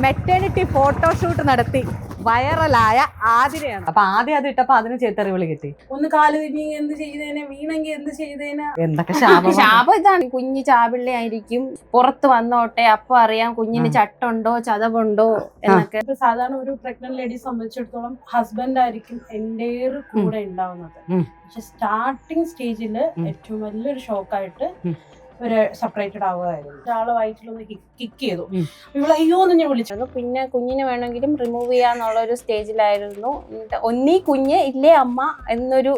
Maternity photoshoot നടത്തി വൈറലായ ആതിരയാണ്. അപ്പൊ ആദ്യം അത് ഇട്ടപ്പോ അതിന് ചേത്തറിവിളി കിട്ടി. ഒന്ന് കാല് തിരിഞ്ഞ് എന്ത് ചെയ്തേനെ, വീണെങ്കിൽ എന്ത് ചെയ്തേനെ, എന്തൊക്കെ ശാപം ഇതാണ്. കുഞ്ഞ് ചാപിള്ളി ആയിരിക്കും, പുറത്ത് വന്നോട്ടെ, അപ്പൊ അറിയാം കുഞ്ഞിന് ചട്ടുണ്ടോ ചതവുണ്ടോ എന്നൊക്കെ. ഇപ്പൊ സാധാരണ ഒരു പ്രഗ്നന്റ് ലേഡി സംബന്ധിച്ചിടത്തോളം ഹസ്ബൻഡ് ആയിരിക്കും എൻ്റെ കൂടെ ഉണ്ടാവുന്നത്. പക്ഷെ സ്റ്റാർട്ടിങ് സ്റ്റേജില് ഏറ്റവും വലിയൊരു ഷോക്കായിട്ട് ഒരു സെപ്പറേറ്റഡ് ആവുകയായിരുന്നു. ഒരാളെ വയറ്റിലൊന്ന് കിക്ക് ചെയ്തു. ഇവിടെ അയ്യോ എന്ന് ഞാൻ വിളിച്ചു. പിന്നെ കുഞ്ഞിന് വേണമെങ്കിലും റിമൂവ് ചെയ്യാന്നുള്ള ഒരു സ്റ്റേജിലായിരുന്നു. ഒന്നീ കുഞ്ഞ് ഇല്ലേ അമ്മ എന്നൊരു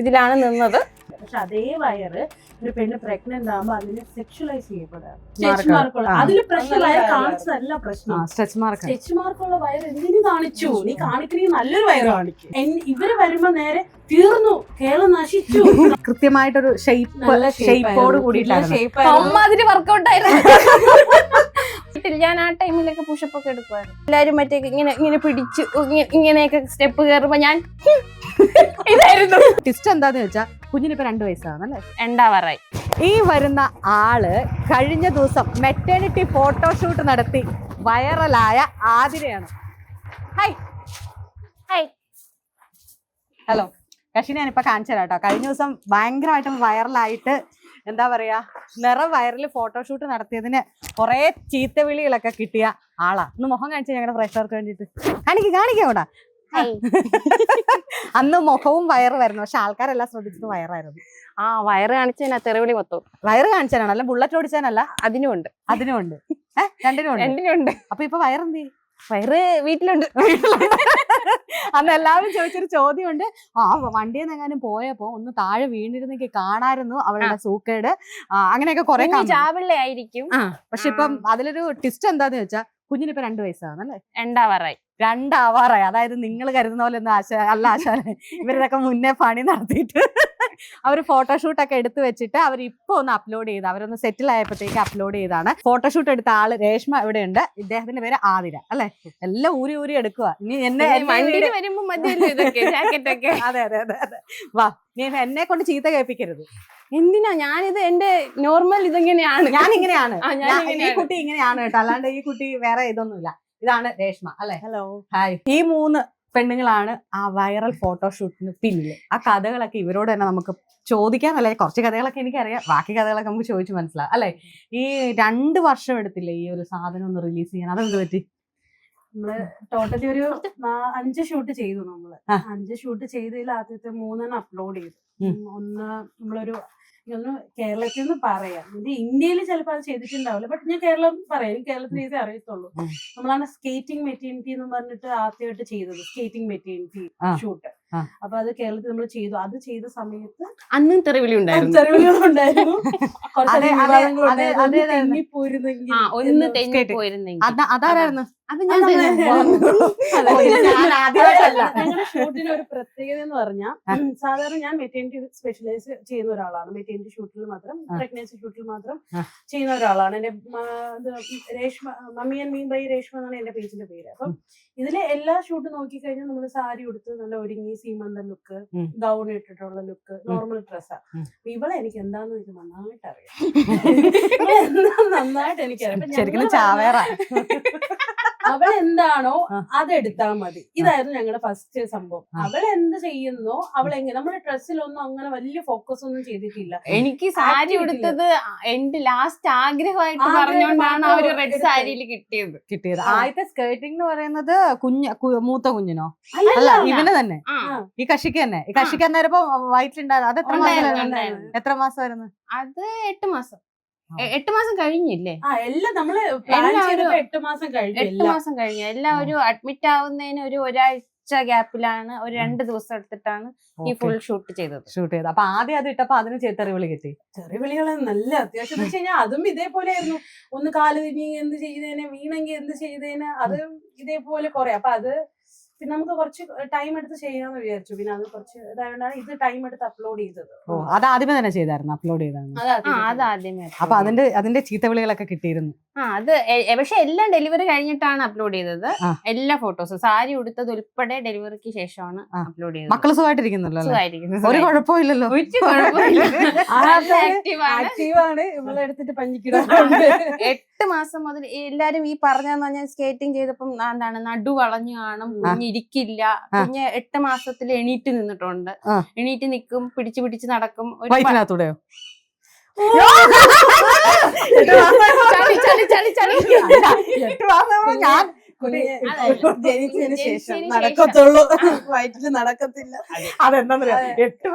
ഇതിലാണ് നിന്നത്. പക്ഷെ അതേ വയറ് ഒരു പെണ്ണ് പ്രഗ്നന്റ് ആകുമ്പോ അതിന് സെക്ഷലൈസ് ചെയ്യപ്പെടാം. അതില് പ്രശ്നമായ കാണിച്ചതല്ല പ്രശ്നം. സ്ട്രെച്ച് മാർക്കുള്ള വയറ് എന്തിനു കാണിച്ചു? നീ കാണിക്കണെങ്കിൽ നല്ലൊരു വയറ് കാണിക്കും. ഇവര് വരുമ്പോ നേരെ തീർന്നു, കേരളം നശിച്ചു. കൃത്യമായിട്ടൊരു ഷേപ്പോട് കൂടിയിട്ടാണ് വർക്കൗട്ട് ആയിരുന്നു. ഞാൻ ആ ടൈമിലൊക്കെ പുഷപ്പ് ഒക്കെ എടുക്കുമായിരുന്നു. എല്ലാരും മറ്റേ ഇങ്ങനെ പിടിച്ച് ഇങ്ങനെയൊക്കെ സ്റ്റെപ്പ് കയറുമ്പോ ഞാൻ ഇതായിരുന്നു. ടിസ്റ്റ് എന്താന്ന് വെച്ചാ കുഞ്ഞിനിപ്പോ 2 വയസ്സാണല്ലേ, 2 ഈ വരുന്ന ആള് കഴിഞ്ഞ ദിവസം മെറ്റേണിറ്റി ഫോട്ടോഷൂട്ട് നടത്തി വൈറലായ ആതിരയാണ്. Hi hi hello. കഷിനെ ഞാനിപ്പോ കാണിച്ചു തരാം കേട്ടോ. കഴിഞ്ഞ ദിവസം ഭയങ്കരമായിട്ടും വൈറലായിട്ട് എന്താ പറയാ, വൈറൽ ഫോട്ടോഷൂട്ട് നടത്തിയതിന് കുറെ ചീത്തവിളികളൊക്കെ കിട്ടിയ ആളാ. ഒന്ന് മുഖം കാണിച്ചു ഞങ്ങളുടെ പ്രേക്ഷകർക്ക് വേണ്ടിട്ട്. കാണിക്കാവിടെ അന്ന് മുഖവും വയറ് വരുന്നു, പക്ഷെ ആൾക്കാരെല്ലാം ശ്രദ്ധിച്ചത് വയറായിരുന്നു. വയറ് കാണിച്ചാ തെറിവിളി മൊത്തം. വയറ് കാണിച്ചാനാണ്, അല്ല ബുള്ളറ്റ് ഓടിച്ചാനല്ല. അതിനുമുണ്ട് രണ്ടിനുമുണ്ട്. അപ്പൊ ഇപ്പൊ വയറെന്തി? വയറ് വീട്ടിലുണ്ട്. അന്ന് എല്ലാവരും ചോദിച്ചൊരു ചോദ്യമുണ്ട്, വണ്ടിയിൽ നിന്ന് എങ്ങാനും പോയപ്പോ ഒന്ന് താഴെ വീണിരുന്നെങ്കിൽ കാണായിരുന്നു അവളുടെ സൂക്കേട്, അങ്ങനെയൊക്കെ കുറെ ചാവിള്ള ആയിരിക്കും. പക്ഷെ ഇപ്പം അതിലൊരു ട്വിസ്റ്റ് എന്താന്ന് വെച്ചാ കുഞ്ഞിനിപ്പോ 2 വയസ്സാണല്ലേ, 2 ആവാറായി. അതായത് നിങ്ങൾ കരുതുന്ന പോലെ ഒന്നും അല്ല ആശാനെ. ഇവരിതൊക്കെ മുന്നേ പണി നടത്തിയിട്ട് അവര് ഫോട്ടോഷൂട്ടൊക്കെ എടുത്തു വെച്ചിട്ട് അവരിപ്പോ ഒന്ന് അപ്ലോഡ് ചെയ്ത്, അവരൊന്ന് സെറ്റിൽ ആയപ്പോഴത്തേക്ക് അപ്ലോഡ് ചെയ്താണ്. ഫോട്ടോഷൂട്ട് എടുത്ത ആള് രേഷ്മ ഇവിടെ ഉണ്ട്. ഇദ്ദേഹത്തിന്റെ പേര് ആതിര അല്ലെ. എല്ലാം ഊരി എടുക്കുക. ഇനി വരുമ്പോ അതെ അതെ അതെ അതെ. വാ, നീ എന്നെ കൊണ്ട് ചീത്ത കേൾപ്പിക്കരുത്. എന്തിനാ? ഞാനിത് എന്റെ നോർമൽ ഇതെങ്ങനെയാണ്, ഞാനിങ്ങനെയാണ്, ഈ കുട്ടി ഇങ്ങനെയാണ് കേട്ടോ, അല്ലാണ്ട് ഈ കുട്ടി വേറെ ഇതൊന്നുമില്ല. ഇതാണ് രേഷ്മ അല്ലെ. Hello hi. ഈ 3 പെണ്ണുങ്ങളാണ് ആ വൈറൽ ഫോട്ടോഷൂട്ടിന് പിന്നില്. ആ കഥകളൊക്കെ ഇവരോട് തന്നെ നമുക്ക് ചോദിക്കാനല്ലേ. കുറച്ച് കഥകളൊക്കെ എനിക്കറിയാം, ബാക്കി കഥകളൊക്കെ നമുക്ക് ചോദിച്ചു മനസ്സിലാവും അല്ലെ. ഈ 2 വർഷം എടുത്തില്ലേ ഈ ഒരു സാധനം ഒന്ന് റിലീസ് ചെയ്യാൻ? അതെന്ത് പറ്റി? നമ്മള് ടോട്ടലി ഒരു 5 ഷൂട്ട് ചെയ്തു. 5 ഷൂട്ട് ചെയ്തതിൽ ആദ്യത്തെ 3 അപ്ലോഡ് ചെയ്തു. ഒന്ന് നമ്മളൊരു കേരളത്തിൽ നിന്ന് പറയാം, ഇന്ത്യയിൽ ചിലപ്പോൾ അത് ചെയ്തിട്ടുണ്ടാവില്ല, ബട്ട് ഞാൻ കേരളം പറയാം, എനിക്ക് കേരളത്തിൽ ഇതേ അറിയത്തുള്ളൂ. നമ്മളാണ് സ്കേറ്റിംഗ് മെറ്റേണിറ്റി എന്ന് പറഞ്ഞിട്ട് ആദ്യമായിട്ട് ചെയ്തത്, സ്കേറ്റിംഗ് മെറ്റേണിറ്റി ഷൂട്ട്. അപ്പൊ അത് കേരളത്തിൽ നമ്മൾ ചെയ്തു. അത് ചെയ്ത സമയത്ത് അന്നും തെറിവിളി ഉണ്ടായിരുന്നു. അതാരായിരുന്നു? ഞങ്ങളുടെ ഷൂട്ടിന് ഒരു പ്രത്യേകത എന്ന് പറഞ്ഞാൽ, സാധാരണ ഞാൻ മെറ്റേണിറ്റി സ്പെഷ്യലൈസ് ചെയ്യുന്ന ഒരാളാണ്. മെറ്റേണിറ്റി ഷൂട്ടിൽ മാത്രം, പ്രഗ്നൻസി ഷൂട്ടിൽ മാത്രം ചെയ്യുന്ന ഒരാളാണ്. എന്റെ Reshma, mummy and me by Reshma എന്നാണ് എന്റെ പേജിന്റെ പേര്. അപ്പം ഇതിലെ എല്ലാ ഷൂട്ടും നോക്കിക്കഴിഞ്ഞാൽ നമ്മൾ സാരി ഉടുത്ത് നല്ല ഒരുങ്ങി സീമന്ത ലുക്ക്, ഗൗൺ ഇട്ടിട്ടുള്ള ലുക്ക്, നോർമൽ ഡ്രസ്സാ. അപ്പൊ ഇവളെ എനിക്ക് എന്താന്ന് എനിക്ക് നന്നായിട്ട് അറിയാം. നന്നായിട്ട് എനിക്കറിയാം. അവളെന്താണോ അതെടുത്താൽ മതി. ഇതായിരുന്നു ഞങ്ങളുടെ ഫസ്റ്റ് സംഭവം. അവളെന്ത് ചെയ്യുന്നോ അവളെങ്ങനെ, നമ്മുടെ ഡ്രസ്സിലൊന്നും അങ്ങനെ വലിയ ഫോക്കസ് ഒന്നും ചെയ്തിട്ടില്ല. എനിക്ക് സാരി ഉടുത്തത് എന്റെ ലാസ്റ്റ് ആഗ്രഹമായിട്ട് പറഞ്ഞുകൊണ്ടാണ് ആ ഒരു റെഡ് സാരിയിൽ കിട്ടിയത്. ആദ്യത്തെ സ്കേർട്ടിംഗ് എന്ന് പറയുന്നത് മൂത്ത കുഞ്ഞിനോ? അല്ല, ഇവന് തന്നെ, ഈ കഷിക്ക് തന്നെ. ഈ കഷിക്ക് അന്നേരപ്പോ വയറ്റിലുണ്ടായിരുന്നു. അത് എത്ര മാസമായിരുന്നു? അത് 8 മാസം. 8 മാസം കഴിഞ്ഞില്ലേ? എല്ലാം നമ്മള് 8 മാസം കഴിഞ്ഞു. എല്ലാവരും അഡ്മിറ്റ് ആവുന്നതിന് ഒരാഴ്ച ഗ്യാപ്പിലാണ്, ഒരു 2 ദിവസം എടുത്തിട്ടാണ് ഈ ഫുൾ ഷൂട്ട് ചെയ്തത്. അപ്പൊ ആദ്യം അത് ഇട്ടപ്പോ അതിന് തെറിവിളി കിട്ടി. തെറിവിളികൾ നല്ല അത്യാവശ്യം. എന്ന് വെച്ച് കഴിഞ്ഞാൽ അതും ഇതേപോലെ ആയിരുന്നു. ഒന്ന് കാല് തിരിഞ്ഞ് എന്ത് ചെയ്തേനെ, വീണെങ്കിൽ എന്ത് ചെയ്തേനെ, അത് ഇതേപോലെ കുറെ. അപ്പൊ അത് പിന്നെ നമുക്ക് കുറച്ച് ടൈം എടുത്ത് ചെയ്യാന്ന് വിചാരിച്ചു. പിന്നെ അത് കുറച്ച് ഇതായതുകൊണ്ടാണ് ഇത് ടൈം എടുത്ത് അപ്ലോഡ് ചെയ്തത്. അത് ആദ്യമേ തന്നെ ചെയ്തായിരുന്നു, അപ്ലോഡ് ചെയ്തായിരുന്നു. അത് ആദ്യമേ. അപ്പൊ അതിന്റെ ചീത്തവിളികളൊക്കെ കിട്ടിയിരുന്നു. അത് പക്ഷെ എല്ലാം ഡെലിവറി കഴിഞ്ഞിട്ടാണ് അപ്ലോഡ് ചെയ്തത്. എല്ലാ ഫോട്ടോസും സാരി ഉടുത്തത് ഉൾപ്പെടെ ഡെലിവറിക്ക് ശേഷമാണ് അപ്ലോഡ് ചെയ്തത്. മക്കള് സുഖമായിട്ടിരിക്കുന്നല്ലോ? ഒരു കുഴപ്പമില്ലല്ലോ. ആക്റ്റീവാണ്. ഇവളെ എടുത്തിട്ട് പഞ്ഞിക്കിടാറുണ്ട്. 8 മാസം മുതൽ എല്ലാരും ഈ പറഞ്ഞെന്ന് പറഞ്ഞാൽ സ്കേറ്റിംഗ് ചെയ്തപ്പം എന്താണ് നടു വളഞ്ഞു കാണും, കുഞ്ഞിരിക്കില്ല. കുഞ്ഞ് 8 മാസത്തിൽ എണീറ്റ് നിന്നിട്ടുണ്ട്. എണീറ്റ് നിൽക്കും, പിടിച്ച് പിടിച്ച് നടക്കും. ഒരു വയറ്റിനകത്തൂടെയോ? ഞാൻ ജനിച്ചതിന് ശേഷം നടക്കത്തുള്ളൂ, വയറ്റില് നടക്കത്തില്ല. അതെന്താ 8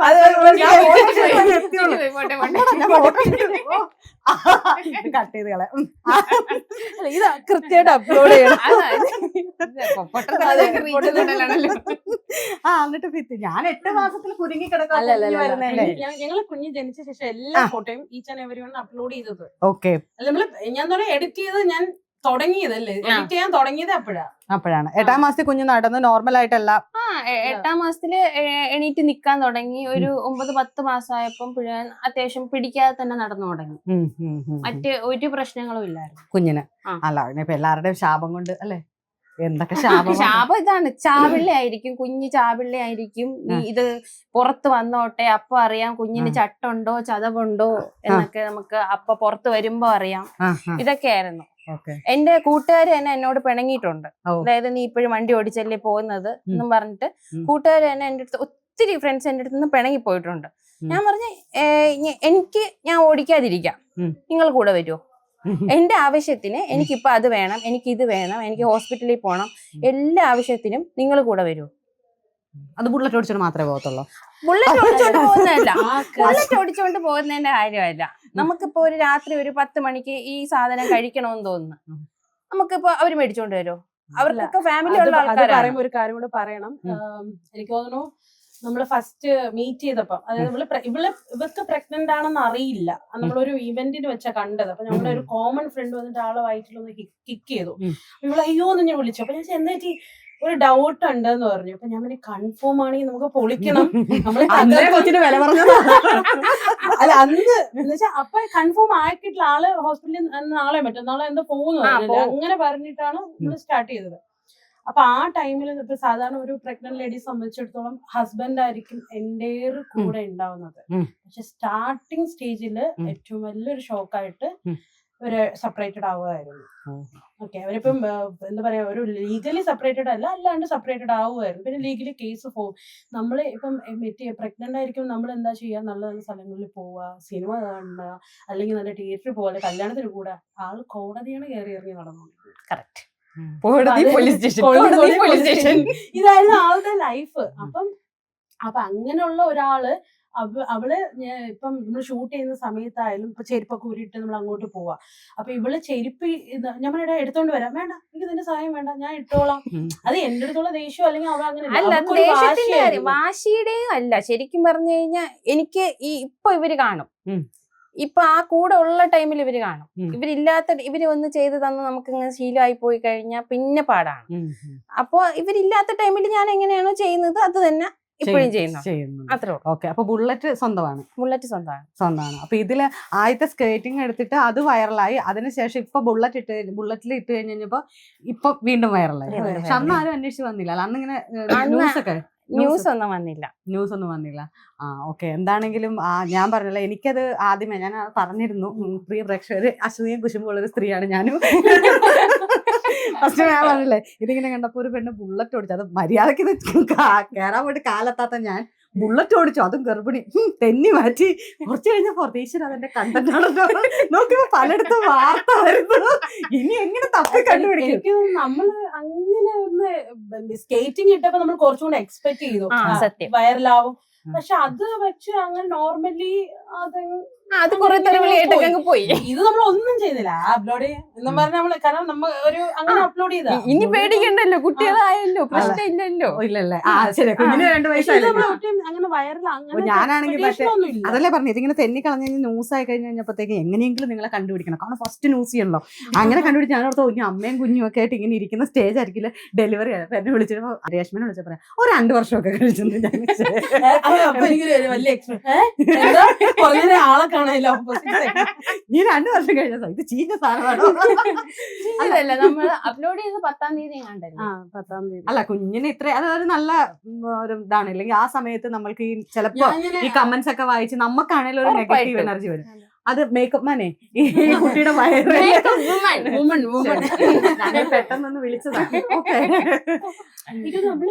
കട്ട് ചെയ്ത് കളയാം. ഇത് കൃത്യമായിട്ട് അപ്ലോഡ് ചെയ്യണം. എന്നിട്ട് ഫിറ്റ് ഞാൻ 8 മാസത്തിൽ കുരുങ്ങി കിടക്കാൻ ഞങ്ങള് കുഞ്ഞ് ജനിച്ച ശേഷം എല്ലാ ഫോട്ടോയും each and every one upload ചെയ്തത്. ഓക്കെ, നമ്മള് ഞാൻ എഡിറ്റ് ചെയ്ത് ഞാൻ തുടങ്ങിയതല്ലേ, എഡിറ്റ് ചെയ്യാൻ തുടങ്ങിയത് അപ്പോഴാണ് 8-ാം മാസത്തിൽ കുഞ്ഞ് നടന്നു നോർമൽ ആയിട്ടല്ല. 8-ാം മാസത്തില് എണീറ്റ് നിക്കാൻ തുടങ്ങി. ഒരു 9-10 മാസമായപ്പം അത്യാവശ്യം പിടിക്കാതെ തന്നെ നടന്നു തുടങ്ങി. മറ്റ് ഒരു പ്രശ്നങ്ങളും ഇല്ലായിരുന്നു കുഞ്ഞിന്. അല്ല ഇപ്പൊ എല്ലാവരുടെയും ശാപം കൊണ്ട് അല്ലേ, എന്തൊക്കെ ശാപം ഇതാണ്. ചാവിള്ളയായിരിക്കും കുഞ്ഞ്, ചാവിള്ളയായിരിക്കും. ഇത് പുറത്ത് വന്നോട്ടെ, അപ്പൊ അറിയാം കുഞ്ഞിന് ചട്ടുണ്ടോ ചതവുണ്ടോ എന്നൊക്കെ നമുക്ക് അപ്പൊ പുറത്ത് വരുമ്പോ അറിയാം. ഇതൊക്കെയായിരുന്നു. എന്റെ കൂട്ടുകാര് തന്നെ എന്നോട് പിണങ്ങിയിട്ടുണ്ട്. അതായത് നീ ഇപ്പോഴും വണ്ടി ഓടിച്ചല്ലേ പോകുന്നത് എന്നും പറഞ്ഞിട്ട് കൂട്ടുകാര് തന്നെ എന്റെ അടുത്ത് ഒത്തിരി ഫ്രണ്ട്സ് എന്റെ അടുത്ത് നിന്ന് പിണങ്ങി പോയിട്ടുണ്ട്. ഞാൻ പറഞ്ഞു ഞാൻ ഓടിക്കാതിരിക്കാം, നിങ്ങൾ കൂടെ വരുമോ? എന്റെ ആവശ്യത്തിന് എനിക്കിപ്പോ അത് വേണം, എനിക്ക് ഇത് വേണം, എനിക്ക് ഹോസ്പിറ്റലിൽ പോകണം, എല്ലാ ആവശ്യത്തിനും നിങ്ങൾ കൂടെ വരുമോ? അത് ബുള്ളറ്റ് ഓടിച്ചോണ്ട് മാത്രമേ പോകത്തുള്ളൂ. ബുള്ളറ്റ് ഓടിച്ചോണ്ട് പോകുന്നതല്ല, ബുള്ളറ്റ് ഓടിച്ചോണ്ട് പോകുന്നതിന്റെ കാര്യമല്ല. നമുക്കിപ്പോ ഒരു രാത്രി ഒരു 10 മണിക്ക് ഈ സാധനം കഴിക്കണമെന്ന് തോന്നുന്നു, നമുക്കിപ്പോ അവര് മേടിച്ചോണ്ട് വരുമോ? അവർക്കൊക്കെ ഫാമിലി ഉള്ള ആൾക്കാരാണ്. ഒരു കാര്യം കൂടെ പറയണം. എനിക്ക് തോന്നുന്നു നമ്മള് ഫസ്റ്റ് മീറ്റ് ചെയ്തപ്പോ, അതായത് ഇവർക്ക് പ്രഗ്നന്റ് ആണെന്ന് അറിയില്ല, നമ്മളൊരു ഇവന്റിന് വെച്ചാ കണ്ടത്. അപ്പൊ നമ്മുടെ ഒരു കോമൺ ഫ്രണ്ട് വന്നിട്ട് ആളെ വയറ്റിലൊന്ന് കിക്ക് ചെയ്തു. ഇവള് അയ്യോ എന്ന് ഞാൻ വിളിച്ചു. അപ്പൊ ഞാൻ എന്തായിട്ട് ഒരു ഡൗട്ട് ഉണ്ടെന്ന് പറഞ്ഞു. അപ്പൊ ഞാൻ പിന്നെ കൺഫേം ആണെങ്കിൽ നമുക്ക് പൊളിക്കണം. വില പറഞ്ഞത് അല്ല അന്ന് എന്നുവെച്ചാ അപ്പൊ കൺഫേം ആക്കിയിട്ടുള്ള ആള് ഹോസ്പിറ്റലിൽ നാളെ മറ്റന്നാളെ എന്തോ പോകുന്നു അങ്ങനെ പറഞ്ഞിട്ടാണ് നമ്മൾ സ്റ്റാർട്ട് ചെയ്തത്. അപ്പൊ ആ ടൈമിൽ ഇപ്പൊ സാധാരണ ഒരു പ്രഗ്നന്റ് ലേഡി സംബന്ധിച്ചിടത്തോളം ഹസ്ബൻഡ് ആയിരിക്കും എൻ്റെ കൂടെ ഉണ്ടാവുന്നത്. പക്ഷെ സ്റ്റാർട്ടിങ് സ്റ്റേജില് ഏറ്റവും വലിയൊരു ഷോക്കായിട്ട് ഒരു സെപ്പറേറ്റഡ് ആവുമായിരുന്നു. ഓക്കെ, അവരിപ്പം എന്താ പറയാ, ഒരു ലീഗലി സെപ്പറേറ്റഡ് അല്ലാണ്ട് സെപ്പറേറ്റഡ് ആവുമായിരുന്നു. പിന്നെ ലീഗലി കേസ് പോകും. നമ്മള് ഇപ്പം പ്രഗ്നന്റ് ആയിരിക്കും, നമ്മൾ എന്താ ചെയ്യാ, നല്ല നല്ല സ്ഥലങ്ങളിൽ പോവുക, സിനിമ കാണുക, അല്ലെങ്കിൽ നല്ല തിയേറ്ററിൽ പോവുക, കല്യാണത്തിന് കൂടെ. ആള് കോടതിയാണ് കയറി ഇറങ്ങി നടന്നുകൊണ്ടിരിക്കുന്നത്. കറക്റ്റ്, ഇതായിരുന്നു ആളുടെ ലൈഫ്. അപ്പൊ അങ്ങനെയുള്ള ഒരാള് അവള് ഇപ്പം നമ്മൾ ഷൂട്ട് ചെയ്യുന്ന സമയത്തായാലും ഇപ്പൊ ചെരുപ്പൊക്കെ ഊരിയിട്ട് നമ്മൾ അങ്ങോട്ട് പോവാ. അപ്പൊ ഇവള് ചെരുപ്പ് നമ്മളിടെ എടുത്തോണ്ട് വരാം, വേണ്ട എനിക്ക് ഇതിന്റെ സഹായം വേണ്ട, ഞാൻ ഇട്ടോളാം. അത് എന്റെ അടുത്തുള്ള ദേഷ്യം അല്ലെങ്കിൽ അവൾ അങ്ങനെ വാശിയുടെയും അല്ല. ശരിക്കും പറഞ്ഞു കഴിഞ്ഞാൽ എനിക്ക് ഇപ്പൊ ഇവര് കാണും, ഇപ്പൊ ആ കൂടെ ഉള്ള ടൈമിൽ ഇവര് കാണും. ഇവര് ഒന്ന് ചെയ്ത് തന്ന് നമുക്ക് ഇങ്ങനെ ശീലമായി പോയി കഴിഞ്ഞാൽ പിന്നെ പാടാണ്. അപ്പൊ ഇവരില്ലാത്ത ടൈമിൽ ഞാൻ എങ്ങനെയാണോ ചെയ്യുന്നത് അത് തന്നെ ഇപ്പോഴും ചെയ്യുന്നു. അത്രേ ഉള്ളൂ. ഓക്കെ, അപ്പൊ ബുള്ളറ്റ് സ്വന്തമാണ്. സ്വന്തമാണ്. അപ്പൊ ഇതില് ആദ്യത്തെ സ്കേറ്റിംഗ് എടുത്തിട്ട് അത് വൈറലായി. അതിനുശേഷം ഇപ്പൊ ബുള്ളറ്റിൽ ഇട്ട് കഴിഞ്ഞപ്പോ ഇപ്പൊ വീണ്ടും വൈറലായി. പക്ഷെ അന്ന് ആരും അന്വേഷിച്ച് വന്നില്ല. അന്ന് ഇങ്ങനെ ന്യൂസ് ഒന്നും വന്നില്ല. ഓക്കെ, എന്താണെങ്കിലും ഞാൻ പറഞ്ഞല്ലോ, എനിക്കത് ആദ്യമേ ഞാൻ പറഞ്ഞിരുന്നു, പ്രിയ പ്രേക്ഷകര്, അശ്വതിയും കുശുമ്പുള്ളൊരു സ്ത്രീയാണ് ഞാനും. ഫസ്റ്റ് ഞാൻ പറഞ്ഞില്ലേ, ഇതിങ്ങനെ കണ്ടപ്പോ ഒരു പെണ്ണ് ബുള്ളറ്റ് ഓടിച്ചു, അത് മര്യാദക്ക് ഇത് കയറാൻ വേണ്ടി കാലെത്താത്ത ഞാൻ ബുള്ളറ്റ് ഓടിച്ചു, അതും ഗർഭിണി, തെന്നി മാറ്റി. കുറച്ച് കഴിഞ്ഞപ്പോ ഈശ്വര അതെന്റെ കണ്ടന്റ് ആണല്ലോ, നോക്കിയപ്പോ പലയിടത്തും വാർത്ത വരുന്നു. ഇനി എങ്ങനെ തപ്പി കണ്ടുപിടിക്കും? നമ്മള് അങ്ങനെ ഒന്ന് സ്കേറ്റിംഗ് ഇട്ടപ്പോ നമ്മൾ കുറച്ചുകൂടെ എക്സ്പെക്ട് ചെയ്തു വൈറലാവും. പക്ഷെ അത് വെച്ച് അങ്ങനെ നോർമലി അത് കുറെ തെരുവിളിയായിട്ടൊക്കെ പോയി. ഇത് നമ്മൾ ഒന്നും ചെയ്തില്ല, അപ്ലോഡ് എന്നും പറഞ്ഞ നമ്മള്, കാരണം നമ്മ ഒരു അങ്ങനെ അപ്ലോഡ് ചെയ്ത ഇനി പേടിക്കണ്ടല്ലോ, കുട്ടികളായല്ലോ, പ്രശ്നമില്ലല്ലോ. ഇല്ലല്ലേ, കുഞ്ഞിന് 2 വയസ്സായി. അങ്ങനെ വൈറൽ ഞാനാണെങ്കിൽ പക്ഷേ അതല്ലേ പറഞ്ഞു, ഇതിങ്ങനെ തെന്നി കളഞ്ഞ ന്യൂസ് ആയി കഴിഞ്ഞപ്പോഴത്തേക്ക് എങ്ങനെയെങ്കിലും നിങ്ങളെ കണ്ടുപിടിക്കണം, കാരണം ഫസ്റ്റ് ന്യൂസ് ചെയ്യണല്ലോ. അങ്ങനെ കണ്ടുപിടിച്ച് ഞാൻ ഓർത്ത് അമ്മയും കുഞ്ഞും ഒക്കെ ആയിട്ട് ഇങ്ങനെ ഇരിക്കുന്ന സ്റ്റേജ് ആയിരിക്കില്ല ഡെലിവറി ആയപ്പോ എന്നെ വിളിച്ചിട്ട് രേഷ്മനെ വിളിച്ച പറയാം ഒരു 2 വർഷമൊക്കെ കഴിച്ചെന്ന്. വലിയ എക്സ്പെക്ട് ആളെ കാണാനില്ല. നീ 2 വർഷം കഴിഞ്ഞ ഇത് ചീഞ്ഞ സാധനമാണോ? അതല്ല, നമ്മൾ അപ്ലോഡ് ചെയ്ത് 10-ാം തീയതി കണ്ടല്ലോ. 10-ാം തീയതി. അല്ല, കുഞ്ഞിന് ഇത്ര അതൊരു നല്ല ഒരു ഇതാണ്. ഇല്ലെങ്കിൽ ആ സമയത്ത് നമ്മൾക്ക് ഈ ചിലപ്പോ ഈ കമന്റ്സ് ഒക്കെ വായിച്ച് നമുക്കാണെങ്കിലും ഒരു നെഗറ്റീവ് എനർജി വരും. അത് മേക്കപ്പ് മാനെ ഈ കുട്ടിയുടെ വയറ് ഞാൻ പെട്ടെന്നൊന്ന് വിളിച്ചതാണ്. ഓക്കെ,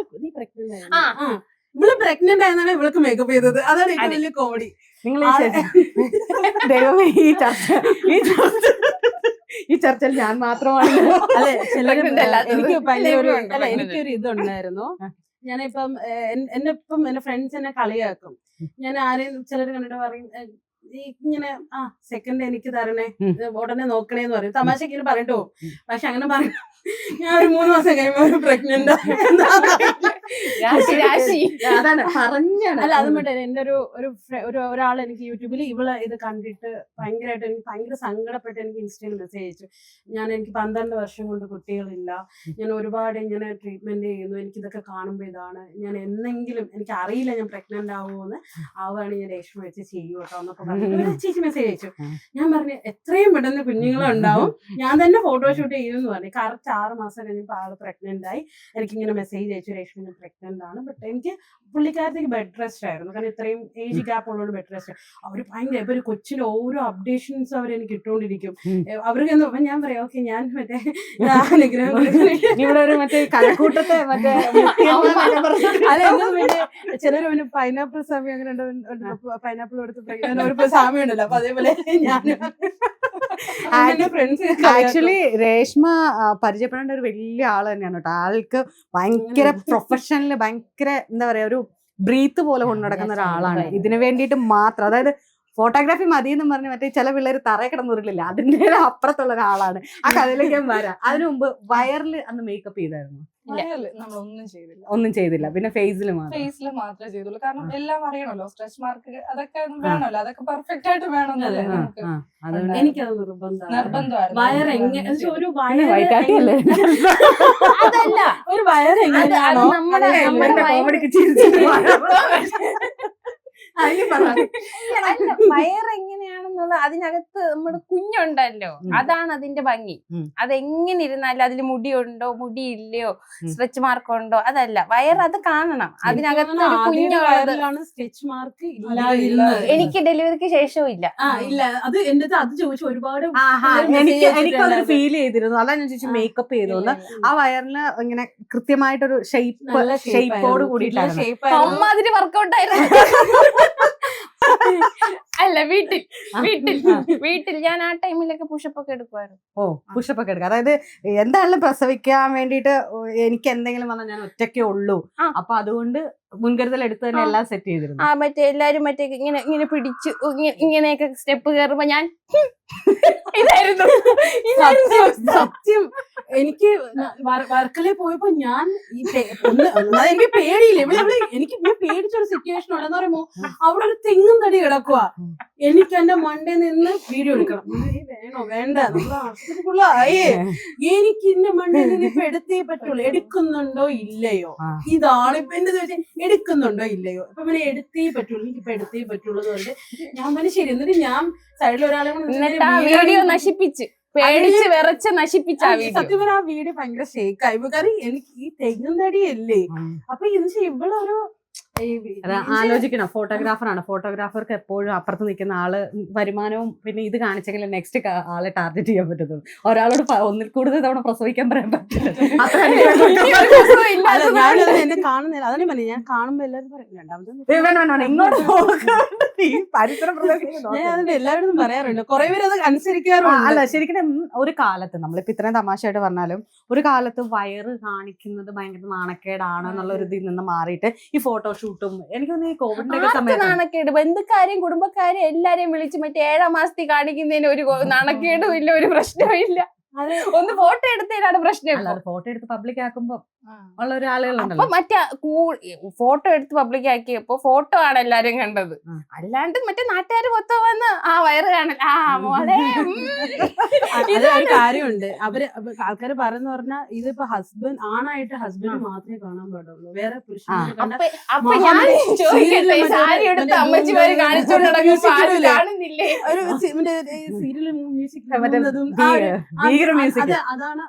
ഇവള് പ്രഗ്നന്റ് ആയെന്നാണ് ഇവൾക്ക് മേക്കപ്പ് ചെയ്തത്. അതാണ് ഏറ്റവും വലിയ കോമഡി. നിങ്ങൾ ദൈവമേ ഈ ചർച്ചയിൽ ഞാൻ മാത്രമാണ്. അല്ലെ, എനിക്ക് ഭയങ്കര ഒരു ചിലരുണ്ട് എനിക്കൊരു ഇതുണ്ടായിരുന്നു. ഞാനിപ്പം എന്റെ ഫ്രണ്ട്സ് എന്നെ കളിയാക്കും. ഞാൻ ആരെയും ചിലർ കണ്ടിട്ട് പറയും ഇങ്ങനെ സെക്കൻഡ് എനിക്ക് തരണേ, ഉടനെ നോക്കണേന്ന് പറയും. തമാശക്ക് ഇങ്ങനെ പറഞ്ഞിട്ട് പോകും. പക്ഷെ അങ്ങനെ പറയും ഞാൻ ഒരു 3 മാസം കഴിയുമ്പോ പ്രഗ്നന്റ് അതാണ് പറഞ്ഞാണ്. അല്ല, അത് മറ്റേ എന്റെ ഒരാൾ എനിക്ക് യൂട്യൂബിൽ ഇവളെ ഇത് കണ്ടിട്ട് ഭയങ്കരമായിട്ട് എനിക്ക് ഭയങ്കര സങ്കടപ്പെട്ട് എനിക്ക് ഇൻസ്റ്റയിൽ മെസ്സേജ് അയച്ചു. എനിക്ക് 12 വർഷം കൊണ്ട് കുട്ടികളില്ല, ഞാൻ ഒരുപാട് ഇങ്ങനെ ട്രീറ്റ്മെന്റ് ചെയ്യുന്നു, എനിക്കിതൊക്കെ കാണുമ്പോൾ ഇതാണ്, ഞാൻ എന്നെങ്കിലും എനിക്ക് അറിയില്ല ഞാൻ പ്രഗ്നന്റ് ആവുമെന്ന്, ആവുകയാണെങ്കിൽ ഞാൻ രേഷ്മ വെച്ച് ചെയ്യൂ കേട്ടോ എന്നൊക്കെ പറഞ്ഞു ചേച്ചി മെസ്സേജ് അയച്ചു. ഞാൻ പറഞ്ഞു എത്രയും പെട്ടെന്ന് കുഞ്ഞുങ്ങളുണ്ടാവും, ഞാൻ തന്നെ ഫോട്ടോഷൂട്ട് ചെയ്യുമെന്ന് പറഞ്ഞു. കറക്റ്റ് 6 മാസം കഴിഞ്ഞപ്പോൾ ആള് പ്രഗ്നന്റ് ആയി. എനിക്കിങ്ങനെ മെസ്സേജ് അയച്ചു, രേഷ്മ ഞാൻ പ്രഗ്നന്റ് ആണ്. ബട്ട് എനിക്ക് പുള്ളിക്കാരത്തേക്ക് ബെഡ് റെസ്റ്റ് ആയിരുന്നു, കാരണം ഇത്രയും ഏജ് ഗ്യാപ്പ് ഉള്ളതുകൊണ്ട് ബെഡ് റെസ്റ്റ്. അവർ ഭയങ്കര ഇപ്പൊ ഒരു കൊച്ചിന്റെ ഓരോ അപ്ഡേഷൻസ് അവർ എനിക്ക് ഇട്ടുകൊണ്ടിരിക്കും. അവർക്ക് അപ്പൊ ഞാൻ പറയാം ഓക്കെ ഞാൻ മറ്റേ ഇവിടെ ഒരു മറ്റേ കഴക്കൂട്ടത്തെ മറ്റേ അല്ല ചിലർ പിന്നെ പൈനാപ്പിൾ സാമി അങ്ങനെ പൈനാപ്പിൾ എടുത്ത് ഒരു സാമി ഉണ്ടല്ലോ, അപ്പൊ അതേപോലെ ഞാൻ ആക്ച്വലി രേഷ്മ പരിചയപ്പെടേണ്ട ഒരു വലിയ ആള് തന്നെയാണ് കേട്ടോ. ആൾക്ക് ഭയങ്കര പ്രൊഫഷണല്, ഭയങ്കര എന്താ പറയാ ഒരു ബ്രീത്ത് പോലെ കൊണ്ടു നടക്കുന്ന ഒരാളാണ്. ഇതിനു വേണ്ടിയിട്ട് മാത്രം, അതായത് ഫോട്ടോഗ്രാഫി മതി എന്ന് പറഞ്ഞ് മറ്റേ ചില പിള്ളേർ തറയെ കിടന്നുരുളില്ല, അതിന്റെ അപ്പുറത്തുള്ള ഒരാളാണ്. ആ കഥയിലേക്ക് ഞാൻ വരാം. അതിനു മുമ്പ് വയറിൽ അന്ന് മേക്കപ്പ് ചെയ്തായിരുന്നു? ഒന്നും ചെയ്തില്ല. പിന്നെ ഫേസിൽ മാത്രമേ ചെയ്തുള്ളൂ. കാരണം എല്ലാം അറിയണല്ലോ, സ്ട്രെച്ച് മാർക്ക് അതൊക്കെ വേണമല്ലോ, അതൊക്കെ പെർഫെക്റ്റ് ആയിട്ട് വേണമെന്നല്ലേ നമുക്ക്. എനിക്കത് നിർബന്ധമായിരുന്നു. ഒരു വയറ്റാട്ടിയല്ലേ അതല്ല, ഒരു വയർ എങ്ങനെയാണോ വയറെങ്ങനെയാണെന്നുള്ള അതിനകത്ത് നമ്മുടെ കുഞ്ഞുണ്ടല്ലോ, അതാണ് അതിന്റെ ഭംഗി. അതെങ്ങനെ ഇരുന്നാലും അതിൽ മുടിയുണ്ടോ മുടിയില്ലയോ സ്ട്രെച്ച് മാർക്ക് ഉണ്ടോ അതല്ല, വയർ അത് കാണണം. അതിനകത്ത് ഒരു കുഞ്ഞുള്ളത് സ്ട്രെച്ച് മാർക്ക് എനിക്ക് ഡെലിവറിക്ക് ശേഷവും ഇല്ല. ഇല്ല, അത് എന്റെ അത് ചോദിച്ചു ഒരുപാട്. എനിക്കതൊരു ഫീൽ ചെയ്തിരുന്നു. അതാ ഞാൻ ചോദിച്ചു മേക്കപ്പ് ചെയ്തോന്ന്. ആ വയറിന് ഇങ്ങനെ കൃത്യമായിട്ടൊരു ഷേപ്പോട് കൂടിയിട്ടായിരുന്നു. അമ്മാതിരി വർക്കൗട്ട് ആയിരുന്നു. അല്ല, വീട്ടിൽ ഞാൻ ആ ടൈമിലൊക്കെ പുഷപ്പ് ഒക്കെ എടുക്കുമായിരുന്നു. പുഷപ്പ് ഒക്കെ എടുക്കുക. അതായത് എന്തായാലും പ്രസവിക്കാൻ വേണ്ടിയിട്ട് എനിക്ക് എന്തെങ്കിലും വന്നാൽ ഞാൻ ഒറ്റയ്ക്കേ ഉള്ളൂ, അപ്പൊ അതുകൊണ്ട് മുൻകരുതൽ എടുത്ത് തന്നെ എല്ലാം സെറ്റ് ചെയ്തിരുന്നു. മറ്റേ എല്ലാരും മറ്റേ ഇങ്ങനെ പിടിച്ച് ഇങ്ങനെയൊക്കെ സ്റ്റെപ്പ് കയറുമ്പോ ഞാൻ ഇതായിരുന്നു. സത്യം എനിക്ക് വർക്കലേ പോയപ്പോ ഞാൻ എനിക്ക് പേടിയില്ല. ഇവിടെ എനിക്ക് പേടിച്ചൊരു സിറ്റുവേഷൻ ഉണ്ടെന്ന് പറയുമ്പോ അവിടെ ഒരു തെങ്ങും തടി കിടക്കുക. എനിക്ക് എന്റെ മണ്ടേ നിന്ന് വീഡിയോ എടുക്കണം. വേണോ വേണ്ട ആയേ എനിക്ക് എന്റെ മണ്ടേ നിന്ന് ഇപ്പൊ എടുത്തേ പറ്റുള്ളൂ. എടുക്കുന്നുണ്ടോ ഇല്ലയോ, ഇതാണ് ഇപ്പൊ എന്റെ ചോദിച്ചാൽ എടുക്കുന്നുണ്ടോ ഇല്ലയോ. ഇപ്പൊ പിന്നെ എടുത്തേ പറ്റുള്ളൂ, എനിക്കിപ്പൊ എടുത്തേ പറ്റുള്ളൂ എന്ന് പറഞ്ഞിട്ട് ഞാൻ പറഞ്ഞു ശരി. എന്നിട്ട് ഞാൻ സൈഡിൽ ഒരാളെ വീഡിയോ നശിപ്പിച്ച് പേടിച്ച് വിറച്ച് നശിപ്പിച്ച സത്യം പറഞ്ഞാൽ ആ വീഡിയോ ഭയങ്കര ഷേക്കായി. കാരണം എനിക്ക് ഈ തെങ്ങും തടിയല്ലേ. അപ്പൊ ഇവളൊരു ആലോചിക്കണം. ഫോട്ടോഗ്രാഫറാണ്. ഫോട്ടോഗ്രാഫർക്ക് എപ്പോഴും അപ്പുറത്ത് നിൽക്കുന്ന ആള് വരുമാനവും പിന്നെ ഇത് കാണിച്ചെങ്കിൽ നെക്സ്റ്റ് ആളെ ടാർഗറ്റ് ചെയ്യാൻ പറ്റത്തുള്ളൂ. ഒരാളോട് ഒന്നിൽ കൂടുതൽ തവണ പ്രസവിക്കാൻ പറയാൻ പറ്റില്ല. എന്നെ കാണുന്നില്ല, അതന്നെ പറഞ്ഞു. ഞാൻ കാണുമ്പോ എല്ലാവരും പറയും ഇങ്ങോട്ട് എല്ലാവരും പറയാറുണ്ട്. കുറെ പേര് അത് അനുസരിക്കാറുണ്ട്. അല്ല ശരിക്കും ഒരു കാലത്ത് നമ്മളിപ്പോ ഇത്രയും തമാശയായിട്ട് പറഞ്ഞാലും ഒരു കാലത്ത് വയറ് കാണിക്കുന്നത് ഭയങ്കര നാണക്കേടാണ് എന്നുള്ള ഒരു ഇതിൽ നിന്ന് മാറിയിട്ട് ഈ ഫോട്ടോഷൂട്ടും എനിക്ക് തോന്നുന്നു ഈ കോവിഡിന്റെ സമയത്ത് നാണക്കേട് ബന്ധുക്കാരെയും കുടുംബക്കാരെയും എല്ലാരെയും വിളിച്ച് മറ്റേ 7ാം മാസത്തിൽ കാണിക്കുന്നതിന് ഒരു നാണക്കേടും ഇല്ല, ഒരു പ്രശ്നവും ഇല്ല. ഒന്ന് ഫോട്ടോ എടുത്തതിനാണ് പ്രശ്നം. ഫോട്ടോ എടുത്ത് പബ്ലിക് ആക്കുമ്പോ ഉള്ള ഒരു ആളുകളുണ്ടല്ലോ. മറ്റേ ഫോട്ടോ എടുത്ത് പബ്ലിക് ആക്കിയപ്പോ ഫോട്ടോ ആണ് എല്ലാരും കണ്ടത്, അല്ലാണ്ട് മറ്റേ നാട്ടുകാർ മൊത്തം വന്ന് വയറ് കാണൽ മോളെ. ഒരു കാര്യമുണ്ട്, ആൾക്കാര് പറയുന്ന പറഞ്ഞാൽ ഇതിപ്പോ ഹസ്ബൻഡ് ആണായിട്ട് ഹസ്ബൻഡ് മാത്രമേ കാണാൻ പാടുള്ളൂ, വേറെ അപ്പൊ ഞാൻ ചോദിക്കട്ടെ, സാരി എടുത്ത് അമ്മച്ചിമാര് കാണിച്ചോണ്ട് കാണുന്നില്ലേ? ഒരു സീരിയൽ മ്യൂസിക് ഭയങ്കര മ്യൂസിക്.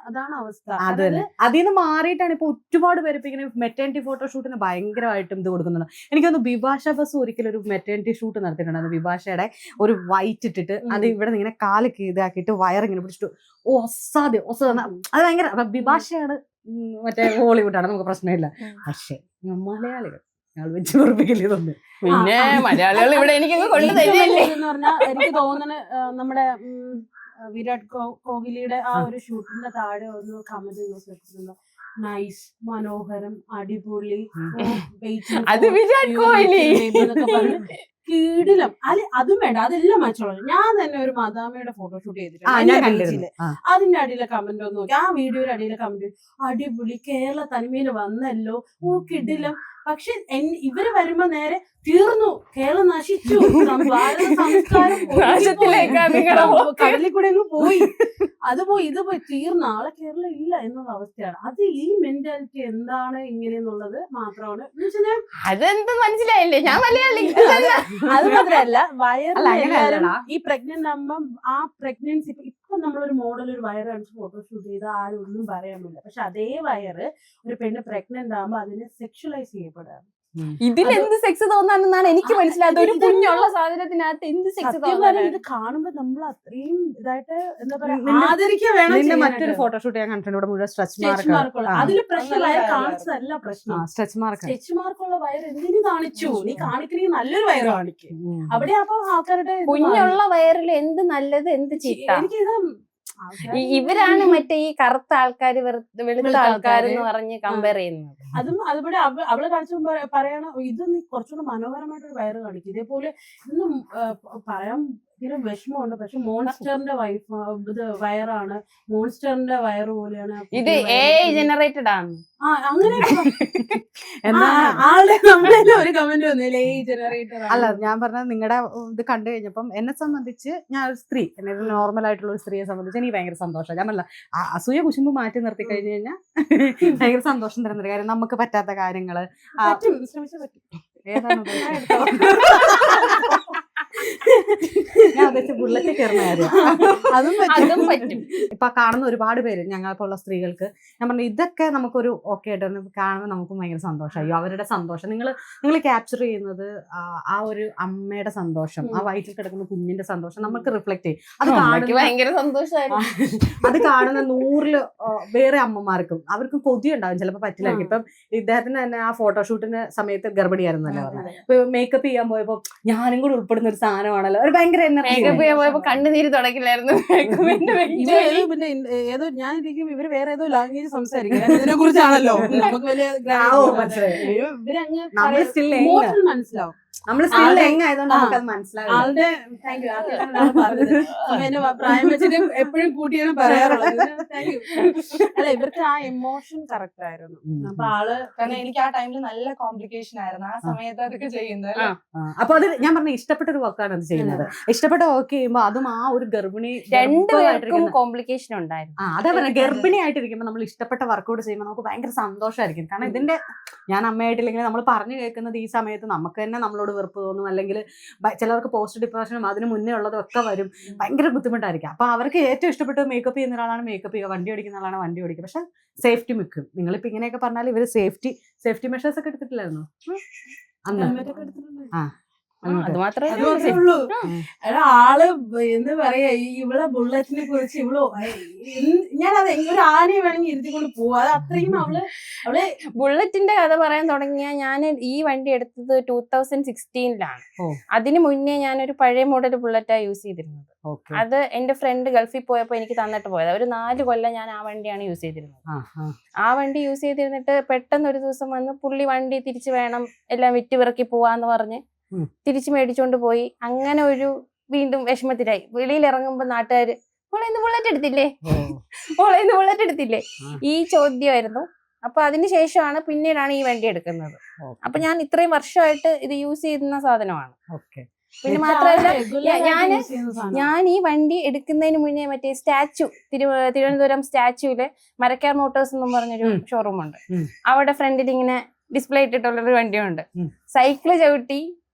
അതാണ് അവസ്ഥ. അത് തന്നെ. അതിൽ നിന്ന് മാറിയിട്ടാണ് ഇപ്പൊ ഒരുപാട് പേര് ഇപ്പൊ ഇങ്ങനെ മെറ്റേണിറ്റി ഫോട്ടോഷൂട്ടിന് ഭയങ്കരമായിട്ടും ഇത് കൊടുക്കുന്നുണ്ട്. എനിക്ക് തോന്നുന്നു ബിഭാഷ ബസ് ഒരിക്കലും ഒരു മെറ്റേണിറ്റി ഷൂട്ട് നടത്തിയിട്ടുണ്ടായിരുന്നു. ബിഭാഷയുടെ ഒരു വൈറ്റ് ഇട്ടിട്ട് അത് ഇവിടെ ഇങ്ങനെ കാല് ഇതാക്കിയിട്ട് വയറിങ്ങനെ പിടിച്ചിട്ട് ഒസാദ്യം അത് ഭയങ്കര. അപ്പൊ ബിഭാഷയാണ് മറ്റേ ഹോളിവുഡാണ്, നമുക്ക് പ്രശ്നമില്ല. പക്ഷെ മലയാളികൾ ഞങ്ങൾ വെച്ച് ഉറപ്പിക്കില്ല ഇതൊന്നും. പിന്നെ മലയാളികൾ ഇവിടെ എനിക്കൊക്കെ കൊണ്ടു തരികയല്ലേ. എന്ന് പറഞ്ഞാൽ എനിക്ക് തോന്നുന്നു നമ്മുടെ വിരാട് കോഹ്ലിയുടെ ആ ഒരു ഷൂട്ടിന്റെ താഴെ ഒന്ന് കമന്റ് വെച്ചിട്ടുണ്ട്, നൈസ്, മനോഹരം, അടിപൊളി, അത് വിരാട് കോഹ്ലി എന്നൊക്കെ പറഞ്ഞ് കീടിലം. അതും വേണ്ട, അതെല്ലാം മറ്റുള്ളത്. ഞാൻ തന്നെ ഒരു മദാമയുടെ ഫോട്ടോഷൂട്ട് ചെയ്തിട്ടുണ്ട്. അതിന്റെ അടിയിലെ കമന്റ് ഒന്ന് നോക്കി, ആ വീഡിയോയുടെ അടിയിലെ കമന്റ്, അടിപൊളി, കേരള തനിമയിൽ വന്നല്ലോ, ഓ കിടിലം. പക്ഷെ ഇവര് വരുമ്പോ നേരെ തീർന്നു, കേരളം നശിച്ചു, ഭാരത സംസ്കാരം കടലിൽ കൂടെ അങ്ങ് പോയി, അത് പോയി ഇത് പോയി, തീർന്നു, നാളെ കേരളം ഇല്ല എന്നുള്ള അവസ്ഥയാണ്. അത് ഈ മെന്റാലിറ്റി എന്താണ് ഇങ്ങനെയെന്നുള്ളത് മാത്രമാണ്. അതെന്ത് മനസ്സിലായില്ലേ, ഞാൻ മലയാളി. അത് മാത്രല്ല വയറിലും ഈ പ്രഗ്നന്റ് ആകുമ്പം ആ പ്രഗ്നൻസി ഇപ്പൊ നമ്മളൊരു മോഡൽ ഒരു വയറ് കാണിച്ച് ഫോട്ടോഷൂട്ട് ചെയ്ത് ആരും ഒന്നും പറയാനില്ല. പക്ഷെ അതേ വയറ് ഒരു പെണ്ണ് പ്രഗ്നന്റ് ആകുമ്പോ അതിനെ സെക്ഷലൈസ് ചെയ്യപ്പെടാറ്. ഇതിലെന്ത് സെക്സ് തോന്നാനെന്നാണ് എനിക്ക് മനസ്സിലായത്. ഒരു കുഞ്ഞുള്ള സാധനത്തിനകത്ത് എന്ത് സെക്സ് തോന്നാൻ? ഇത് കാണുമ്പോ നമ്മൾ അത്രയും ഇതായിട്ട് എന്താ പറയാ ആദരിക്കുക വേണം. മറ്റൊരു ഫോട്ടോഷൂട്ട് ഞാൻ കണ്ടിട്ടുണ്ട്, ഇവിടെ മുഴുവൻ സ്ട്രെച്ച് മാർക്ക്. അതില് പ്രശ്നം വയർ കാണിച്ചതല്ല പ്രശ്നം, സ്ട്രെച്ച് മാർക്ക്. സ്ട്രെച്ച് മാർക്കുള്ള വയർ എന്തിനു കാണിച്ചു? നീ കാണിക്കണമെങ്കിൽ നല്ലൊരു വയറ് കാണിക്കും. അവിടെ അപ്പൊ ആൾക്കാരുടെ കുഞ്ഞുള്ള വയറിൽ എന്ത് നല്ലത് എന്ത് ചീത്ത. എനിക്കിത് ഇവരാണ് മറ്റേ ഈ കറുത്ത ആൾക്കാര് വെളുത്ത ആൾക്കാരെന്ന് പറഞ്ഞ് കമ്പയർ ചെയ്യുന്നത്. അതും അതുപോലെ അവള് കാണിച്ചു പറയണ, ഇത് നീ കുറച്ചുകൂടെ മനോഹരമായിട്ടൊരു വയറ് കാണിക്കും. ഇതേപോലെ ഇതൊന്നും പറയാൻ ഇതിന് വിഷമമുണ്ട്. പക്ഷെ മോൺസ്റ്ററിന്റെ ഇത് വയറാണ്, മോൺസ്റ്ററിന്റെ വയറ് പോലെയാണ്. ഇത് AI ജനറേറ്റഡ് ആണ്. അങ്ങനെ ആളുടെ നമ്മളെ ഒരു കമന്റ് വന്നില്ല, AI ജനറേറ്റഡ്. അല്ല, ഞാൻ പറഞ്ഞത് നിങ്ങളുടെ ഇത് കണ്ടു കഴിഞ്ഞപ്പം എന്നെ സംബന്ധിച്ച് ഞാൻ ഒരു സ്ത്രീ, എന്നെ നോർമൽ ആയിട്ടുള്ള ഒരു സ്ത്രീയെ സംബന്ധിച്ച് എനിക്ക് ഭയങ്കര സന്തോഷം. ഞാൻ പറഞ്ഞ അസൂയ കുശുമ്പ് മാറ്റി നിർത്തി കഴിഞ്ഞു കഴിഞ്ഞാൽ ഭയങ്കര സന്തോഷം തരുന്നൊരു കാര്യം. നമുക്ക് പറ്റാത്ത കാര്യങ്ങള് ശ്രമിച്ചാൽ പറ്റും. ഏതാണ് ഞാൻ ഉദ്ദേശിച്ച ബുള്ളറ്റ് കയറുന്ന കാര്യം. അതും പറ്റും. ഇപ്പൊ കാണുന്ന ഒരുപാട് പേര് ഞങ്ങളെപ്പോലുള്ള സ്ത്രീകൾക്ക് ഞാൻ പറഞ്ഞു ഇതൊക്കെ നമുക്കൊരു ഓക്കെ ആയിട്ട് കാണുമ്പോൾ നമുക്കും ഭയങ്കര സന്തോഷമായി. അവരുടെ സന്തോഷം നിങ്ങൾ ക്യാപ്ചർ ചെയ്യുന്നത് ആ ഒരു അമ്മയുടെ സന്തോഷം, ആ വയറ്റിൽ കിടക്കുന്ന കുഞ്ഞിന്റെ സന്തോഷം നമുക്ക് റിഫ്ലക്ട് ചെയ്യും. അത് ഭയങ്കര സന്തോഷമായിരുന്നു. അത് കാണുന്ന 100 വേറെ അമ്മമാർക്കും അവർക്കും കൊതിയുണ്ടാവും, ചിലപ്പോൾ പറ്റില്ലായിരിക്കും. ഇപ്പം ഇദ്ദേഹത്തിന് തന്നെ ആ ഫോട്ടോഷൂട്ടിന്റെ സമയത്ത് ഗർഭിണിയായിരുന്നല്ലോ പറഞ്ഞത്. ഇപ്പൊ മേക്കപ്പ് ചെയ്യാൻ പോയപ്പോ ഞാനും കൂടി ഉൾപ്പെടുന്ന ഒരു സാധനമാണല്ലോ, ഒരു ഭയങ്കര മേക്കപ്പ് ചെയ്യാൻ പോയപ്പോ കണ്ണുനീര് തുടക്കില്ലായിരുന്നു. പിന്നെ ഏതോ ഞാൻ ഇരിക്കും, ഇവര് വേറെ ഏതോ ലാംഗ്വേജ് സംസാരിക്കും ഇതിനെ കുറിച്ചാണല്ലോ. നമുക്ക് വലിയ ഇവരങ്ങ് മനസ്സിലാവും. നമ്മൾ സ്റ്റിൽ എങ്ങായതുകൊണ്ട് നമുക്കത് മനസ്സിലാവും. ആളുടെ പ്രായം വെച്ചിട്ട് എപ്പോഴും കൂട്ടിയാണ് പറയാറുള്ളത്. അല്ല, ഇവർക്ക് ആ ഇമോഷൻ കറക്റ്റ് ആയിരുന്നു. അപ്പൊ ആള് കാരണം എനിക്ക് ആ ടൈമിൽ നല്ല കോംപ്ലിക്കേഷൻ ആയിരുന്നു ആ സമയത്ത് അതൊക്കെ ചെയ്യുന്നത്. അപ്പൊ അത് ഞാൻ പറഞ്ഞ ഇഷ്ടപ്പെട്ട ഒരു വർക്കാണ് അത് ചെയ്യുന്നത്. ഇഷ്ടപ്പെട്ട വർക്ക് ചെയ്യുമ്പോ അതും ആ ഒരു ഗർഭിണി രണ്ടുപേർക്കും കോംപ്ലിക്കേഷൻ ഉണ്ടായിരുന്നു. അതേ പറഞ്ഞ ഗർഭിണി ആയിട്ടിരിക്കുമ്പോ നമ്മൾ ഇഷ്ടപ്പെട്ട വർക്കൗട്ട് ചെയ്യുമ്പോൾ നമുക്ക് ഭയങ്കര സന്തോഷമായിരിക്കും. കാരണം ഇതിന്റെ ഞാൻ അമ്മയായിട്ടില്ലെങ്കിൽ നമ്മൾ പറഞ്ഞു കേൾക്കുന്നത് ഈ സമയത്ത് നമുക്ക് തന്നെ നമ്മളോട് വെറുപ്പ് തോന്നും, അല്ലെങ്കിൽ ചിലർക്ക് പോസ്റ്റ് ഡിപ്രഷനും അതിന് മുന്നേ ഉള്ളതും ഒക്കെ വരും. ഭയങ്കര ബുദ്ധിമുട്ടായിരിക്കും. അപ്പൊ അവർക്ക് ഏറ്റവും ഇഷ്ടപ്പെട്ട മേക്കപ്പ് ചെയ്യുന്ന ഒരാളാണ് മേക്കപ്പ് ചെയ്യുക, വണ്ടി ഓടിക്കുന്ന ആളാണ് വണ്ടി ഓടിക്കുക. പക്ഷെ സേഫ്റ്റി മിക്കും. നിങ്ങളിപ്പോ ഇങ്ങനെയൊക്കെ പറഞ്ഞാൽ ഇവര് സേഫ്റ്റി മെഷേഴ്സ് ഒക്കെ എടുത്തിട്ടില്ലായിരുന്നു അന്ന്? അത് മാത്രമേ ഉള്ളൂ. ആള് എന്താ പറയാ, ഇവളെ ബുള്ളറ്റിനെ കുറിച്ച് ഞാനത് ഒരു ആനയെ വേണമെങ്കിൽ ഇരുത്തിക്കൊണ്ട് പോവാ. അത് അത്രയും അവള് ബുള്ളറ്റിന്റെ കഥ പറയാൻ തുടങ്ങിയ ഞാൻ ഈ വണ്ടി എടുത്തത് 2016-ലാണ്. അതിന് മുന്നേ ഞാനൊരു പഴയ മോഡൽ ബുള്ളറ്റാ യൂസ് ചെയ്തിരുന്നത്. അത് എന്റെ ഫ്രണ്ട് ഗൾഫിൽ പോയപ്പോ എനിക്ക് തന്നിട്ട് പോയത്. ഒരു 4 കൊല്ലം ഞാൻ ആ വണ്ടിയാണ് യൂസ് ചെയ്തിരുന്നത്. ആ വണ്ടി യൂസ് ചെയ്തിരുന്നിട്ട് പെട്ടെന്ന് ഒരു ദിവസം വന്ന് പുള്ളി വണ്ടി തിരിച്ചു വേണം, എല്ലാം വിറ്റ് പിറക്കി പോവാന്ന് പറഞ്ഞ് തിരിച്ചു മേടിച്ചോണ്ട് പോയി. അങ്ങനെ ഒരു വീണ്ടും വിഷമത്തിലായി. വെളിയിൽ ഇറങ്ങുമ്പോ നാട്ടുകാര് മോളേന്ന് ബുള്ളറ്റ് എടുത്തില്ലേ ഈ ചോദ്യമായിരുന്നു. അപ്പൊ അതിനുശേഷമാണ് പിന്നീടാണ് ഈ വണ്ടി എടുക്കുന്നത്. അപ്പൊ ഞാൻ ഇത്രയും വർഷമായിട്ട് ഇത് യൂസ് ചെയ്യുന്ന സാധനമാണ്. പിന്നെ മാത്രമല്ല ഞാൻ ഈ വണ്ടി എടുക്കുന്നതിന് മുന്നേ മറ്റേ സ്റ്റാച്ചു തിരുവനന്തപുരം സ്റ്റാച്യൂല് മരക്കാർ മോട്ടോഴ്സ് എന്നും പറഞ്ഞൊരു ഷോറൂം ഉണ്ട്. അവിടെ ഫ്രണ്ടിൽ ഇങ്ങനെ ഡിസ്പ്ലേ ഇട്ടിട്ടുള്ളൊരു വണ്ടിയുണ്ട്. സൈക്കിള് ചവിട്ടി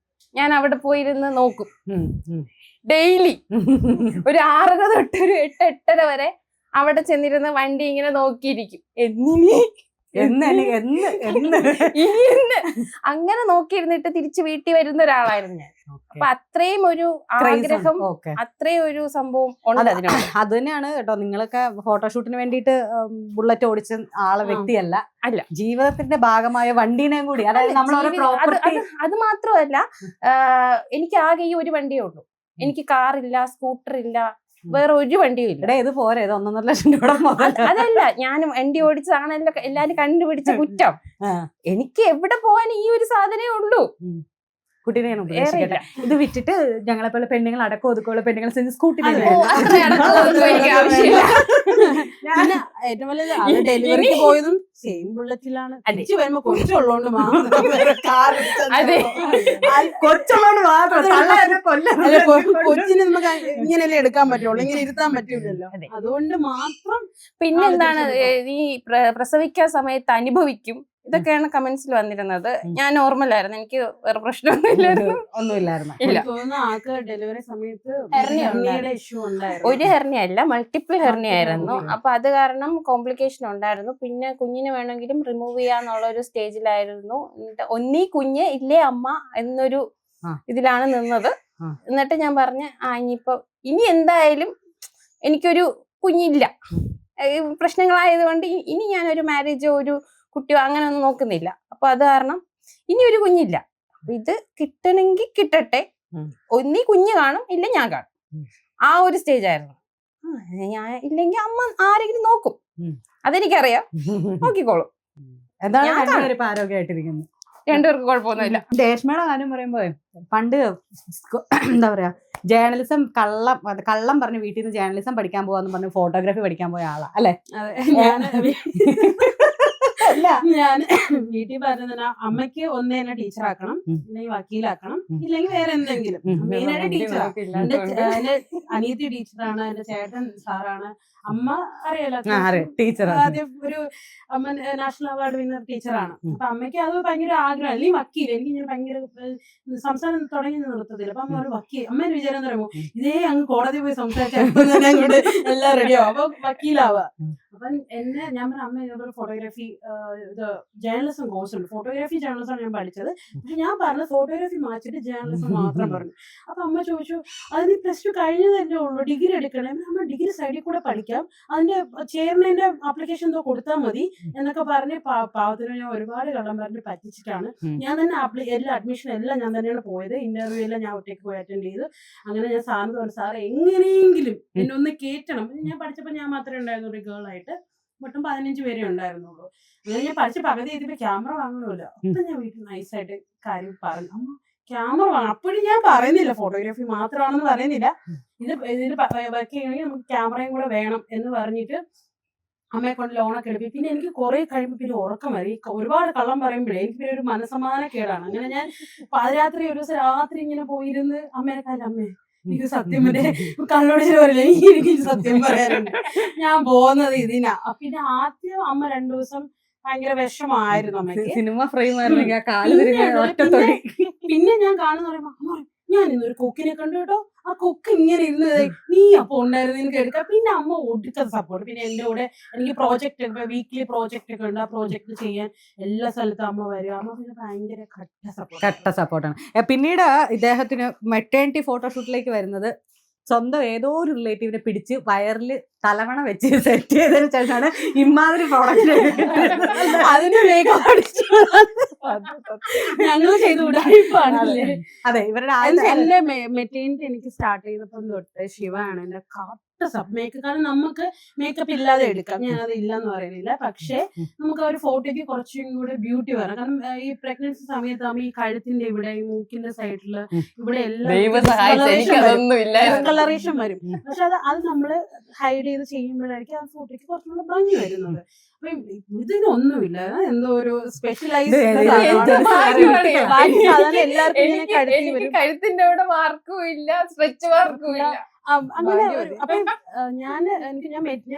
ഞാൻ അവിടെ പോയിരുന്ന് നോക്കും ഡെയിലി. ഒരു 6:30 തൊട്ട് ഒരു 8-8:30 വരെ അവിടെ ചെന്നിരുന്ന് വണ്ടി ഇങ്ങനെ നോക്കിയിരിക്കും ഇനി അങ്ങനെ നോക്കിയിരുന്നിട്ട് തിരിച്ച് വീട്ടിൽ വരുന്ന ഒരാളായിരുന്നു ഞാൻ. അപ്പൊ അത്രയും ഒരു ആഗ്രഹം, അത്രയും ഒരു സംഭവം ഉണ്ട് അതിനോട്. അത് തന്നെയാണ് കേട്ടോ, നിങ്ങളൊക്കെ ഫോട്ടോഷൂട്ടിന് വേണ്ടിയിട്ട് ബുള്ളറ്റ് ഓടിച്ച വ്യക്തിയല്ല, അല്ല, ജീവിതത്തിന്റെ ഭാഗമായ വണ്ടീനെയും കൂടി, അതായത് അത് മാത്രമല്ല, എനിക്ക് ആകെ ഈ ഒരു വണ്ടിയേ ഉള്ളൂ. എനിക്ക് കാറില്ല, സ്കൂട്ടർ ഇല്ല, വേറെ ഒരു വണ്ടിയും ഇല്ല. ഇത് പോരെ, ഇത് 1.5 ലക്ഷം രൂപ. അതല്ല, ഞാൻ വണ്ടി ഓടിച്ചതാണ് എല്ലാരും കണ്ടുപിടിച്ച കുറ്റം. എനിക്ക് എവിടെ പോവാൻ ഈ ഒരു സാധനമേ ഉള്ളൂ. കുട്ടീനെ ഉപദേശിക്കട്ടെ, ഇത് വിറ്റിട്ട് ഞങ്ങളെ പോലെ പെണ്ണുങ്ങൾ അടക്കം ഒതുക്കമുള്ള പെണ്ണുങ്ങൾ സ്കൂട്ടി ഏറ്റവും വലിയ ഡെലിവറിക്ക് പോയതും സെയിം ബുള്ളറ്റിലാണ്. തിരിച്ചു വരുമ്പോ കൊച്ചുള്ളോണ്ട് കൊച്ചിന് നമുക്ക് ഇങ്ങനെയല്ലേ എടുക്കാൻ പറ്റുള്ളൂ, ഇങ്ങനെ ഇരുത്താൻ പറ്റൂലല്ലോ, അതുകൊണ്ട് മാത്രം. പിന്നെന്താണ് ഈ പ്രസവിക്കാൻ സമയത്ത് അനുഭവിക്കും, ഇതൊക്കെയാണ് കമന്റ്സിൽ വന്നിരുന്നത്. ഞാൻ നോർമൽ ആയിരുന്നു, എനിക്ക് വേറെ ഒന്നുമില്ലായിരുന്നു. ആൾക്ക് ഡെലിവറി സമയത്ത് ഒരു ഹെർണിയ അല്ല, മൾട്ടിപ്പിൾ ഹെർണിയ ആയിരുന്നു. അപ്പൊ അത് കാരണം കോംപ്ലിക്കേഷൻ ഉണ്ടായിരുന്നു. പിന്നെ കുഞ്ഞിന് വേണമെങ്കിലും റിമൂവ് ചെയ്യാന്നുള്ള ഒരു സ്റ്റേജിലായിരുന്നു. ഒന്നീ കുഞ്ഞ് ഇല്ലേ അമ്മ എന്നൊരു ഇതിലാണ് നിന്നത്. എന്നിട്ട് ഞാൻ പറഞ്ഞ ഇനി എന്തായാലും എനിക്കൊരു കുഞ്ഞില്ല, പ്രശ്നങ്ങളായതുകൊണ്ട് ഇനി ഞാനൊരു മാരേജോ ഒരു കുട്ടിയോ അങ്ങനെ ഒന്നും നോക്കുന്നില്ല. അപ്പൊ അത് കാരണം ഇനി ഒരു കുഞ്ഞില്ല. ഇത് കിട്ടണമെങ്കിൽ കിട്ടട്ടെ, ഒന്നീ കുഞ്ഞ് കാണും, ഇല്ല ഞാൻ കാണും, ആ ഒരു സ്റ്റേജ് ആയിരുന്നു. ഞാൻ ഇല്ലെങ്കിൽ അമ്മ ആരെങ്കിലും നോക്കും, അതെനിക്കറിയാം, നോക്കിക്കോളും. ആരോഗ്യമായിട്ടിരിക്കുന്നു, രണ്ടുപേർക്കും കുഴപ്പമൊന്നുമില്ല. രേഷ്മയുടെ കാര്യം പറയുമ്പോ പണ്ട് എന്താ പറയാ, ജേർണലിസം കള്ളം പറഞ്ഞ് വീട്ടിൽ നിന്ന് ജേർണലിസം പഠിക്കാൻ പോവാന്ന് പറഞ്ഞ് ഫോട്ടോഗ്രാഫി പഠിക്കാൻ പോയ ആളാ അല്ലെ? ഞാൻ വീട്ടിൽ പറഞ്ഞ അമ്മയ്ക്ക് ഒന്ന് എന്നെ ടീച്ചറാക്കണം, ഇല്ലെങ്കിൽ വക്കീലാക്കണം, ഇല്ലെങ്കിൽ വേറെ എന്തെങ്കിലും. മെയിനായിട്ട് ടീച്ചറാണ്. എന്റെ അനിയത്തി ടീച്ചറാണ്, എന്റെ ചേട്ടൻ സാറാണ്, അമ്മ അറിയാലോ ആദ്യം ഒരു അമ്മ നാഷണൽ അവാർഡ് വിന്നർ ടീച്ചറാണ്. അപ്പൊ അമ്മയ്ക്ക് അത് ഭയങ്കര ആഗ്രഹം, അല്ലെങ്കിൽ വക്കീൽ. എനിക്ക് ഇങ്ങനെ ഭയങ്കര സംസാരം തുടങ്ങി നിർത്തത്തില്ല. അപ്പൊ അമ്മ ഒരു വക്കീൽ, അമ്മേന്റെ വിചാരം എന്ന് പറയുമ്പോ ഇതേ അങ്ങ് കോടതി പോയി സംസാരിച്ചാൽ എല്ലാം റെഡിയാവും, അപ്പൊ വക്കീലാവുക. അപ്പൊ ഞാൻ പറഞ്ഞ അമ്മ ഇതേപോലെ ഫോട്ടോഗ്രാഫി ഇത് ജേർണലിസം കോഴ്സ് ഉണ്ട്, ഫോട്ടോഗ്രാഫി ജേർണലിസം ആണ് ഞാൻ പഠിച്ചത്. പക്ഷെ ഞാൻ പറഞ്ഞത് ഫോട്ടോഗ്രാഫി മാറ്റിട്ട് ജേർണലിസം മാത്രം പറഞ്ഞു. അപ്പൊ അമ്മ ചോദിച്ചു, അതിന് +2 കഴിഞ്ഞതല്ലേ ഉള്ളൂ, ഡിഗ്രി എടുക്കണേ? അമ്മ ഡിഗ്രി സൈഡിൽ കൂടെ പഠിക്കാം, അതിന്റെ ചേർന്നതിന്റെ ആപ്ലിക്കേഷൻ എന്തോ കൊടുത്താൽ മതി എന്നൊക്കെ പറഞ്ഞ് പാവത്തിന് ഞാൻ ഒരുപാട് കള്ളം പറഞ്ഞ് പറ്റിച്ചിട്ടാണ്. ഞാൻ തന്നെ എല്ലാ അഡ്മിഷൻ എല്ലാം ഞാൻ തന്നെയാണ് പോയത്, ഇന്റർവ്യൂ എല്ലാം ഞാൻ ഒറ്റയ്ക്ക് പോയി അറ്റൻഡ് ചെയ്തു. അങ്ങനെ ഞാൻ സാറിന് പറഞ്ഞു, സാർ എങ്ങനെയെങ്കിലും എന്നെ ഒന്ന് കേറ്റണം. ഞാൻ പഠിച്ചപ്പോൾ ഞാൻ മാത്രമേ ഉണ്ടായിരുന്നുള്ളൂ ഗേൾ ആയിട്ട്, മൊത്തം 15 പേരെ ഉണ്ടായിരുന്നുള്ളൂ. അങ്ങനെ ഞാൻ പഠിച്ച പകുതി ചെയ്തിട്ട് ക്യാമറ വാങ്ങണമല്ലോ. അപ്പൊ ഞാൻ വീട്ടിൽ നൈസായിട്ട് കാര്യം പറഞ്ഞു, അമ്മ ക്യാമറ വാങ്ങണം. അപ്പോഴും ഞാൻ പറയുന്നില്ല ഫോട്ടോഗ്രാഫി മാത്രമാണെന്ന് പറയുന്നില്ല, ഇതിൽ വർക്ക് ചെയ്യണമെങ്കിൽ നമുക്ക് ക്യാമറയും കൂടെ വേണം എന്ന് പറഞ്ഞിട്ട് അമ്മയെ കൊണ്ട് ലോണൊക്കെ എടുപ്പി. പിന്നെ എനിക്ക് കുറെ കഴിയുമ്പോൾ പിന്നെ ഉറക്കം വരും, ഒരുപാട് കള്ളം പറയുമ്പോഴേ എനിക്ക് പിന്നെ ഒരു മനസ്സമാധാനക്കേടാണ്. അങ്ങനെ ഞാൻ പാതിരാത്രി ഒരു ദിവസം രാത്രി ഇങ്ങനെ പോയിരുന്ന് അമ്മേനെ കാര്യം, അമ്മേ എനിക്ക് സത്യം കള്ളോടിച്ച് പറയില്ല, എനിക്ക് സത്യം പറയാനുണ്ട്, ഞാൻ പോകുന്നത് ഇതിനാ. പിന്നെ ആദ്യം അമ്മ 2 ദിവസം ഭയങ്കര വിഷമായിരുന്നു അമ്മയ്ക്ക്. സിനിമ ഫ്രെയിം പിന്നെ ഞാൻ കാണുന്ന പറയുമ്പോ ഞാൻ ഇന്നൊരു കൊക്കിനെ കണ്ടു കേട്ടോ, ആ കൊക്ക് ഇങ്ങനെ ഇരുന്നത് നീ അപ്പൊ ഉണ്ടായിരുന്നു, എനിക്ക് എടുക്കാം. പിന്നെ അമ്മ ഒടുക്കത് സപ്പോർട്ട്. പിന്നെ എന്റെ കൂടെ എനിക്ക് പ്രോജക്റ്റ് വീക്ക്ലി പ്രോജക്റ്റ് ഒക്കെ ഉണ്ട്, ആ പ്രോജക്റ്റ് ചെയ്യാൻ എല്ലാ സ്ഥലത്തും അമ്മ വരും. അമ്മ പിന്നെ ഭയങ്കര കട്ട സപ്പോർട്ടാണ്. പിന്നീട് ഇദ്ദേഹത്തിന് മെറ്റേണിറ്റി ഫോട്ടോഷൂട്ടിലേക്ക് വരുന്നത് സ്വന്തം ഏതോ ഒരു റിലേറ്റീവിനെ പിടിച്ച് വയറിൽ തലവണ വെച്ച് സെറ്റ് ചെയ്തതിന് ശേഷമാണ് ഇമാതിരി പ്രോഡക്റ്റ് അതിന് ഞങ്ങൾ ചെയ്തുകൂടായിപ്പാണല്ലേ. അതെ, ഇവരുടെ എന്റെ മെറ്റേണിറ്റി എനിക്ക് സ്റ്റാർട്ട് ചെയ്തപ്പം തൊട്ട് ശിവയാണ് എന്റെ മേക്കപ്പ്. കാരണം നമുക്ക് മേക്കപ്പ് ഇല്ലാതെ എടുക്കാം, ഞാൻ അത് ഇല്ലെന്ന് പറയുന്നില്ല. പക്ഷെ നമുക്ക് ആ ഒരു ഫോട്ടോയ്ക്ക് കുറച്ചും കൂടെ ബ്യൂട്ടി വരണം. കാരണം ഈ പ്രഗ്നൻസി സമയത്ത് ഈ കഴുത്തിന്റെ ഇവിടെ, ഈ മൂക്കിന്റെ സൈഡില് ഇവിടെ എല്ലാം കളറേഷൻ വരും. പക്ഷെ അത് നമ്മള് ഹൈഡ് ചെയ്ത് ചെയ്യുമ്പോഴായിരിക്കും ആ ഫോട്ടോയ്ക്ക് കുറച്ചുകൂടെ ഭംഗി വരുന്നത്. അപ്പൊ ഇതിനൊന്നുമില്ല, എന്തോ ഒരു സ്പെഷ്യലൈസ്ഡ് കഴുത്തിന്റെ അവിടെ മാർക്കും ഇല്ല, സ്ട്രെച്ച് മാർക്കും ഇല്ല. അങ്ങനെ അപ്പം ഞാൻ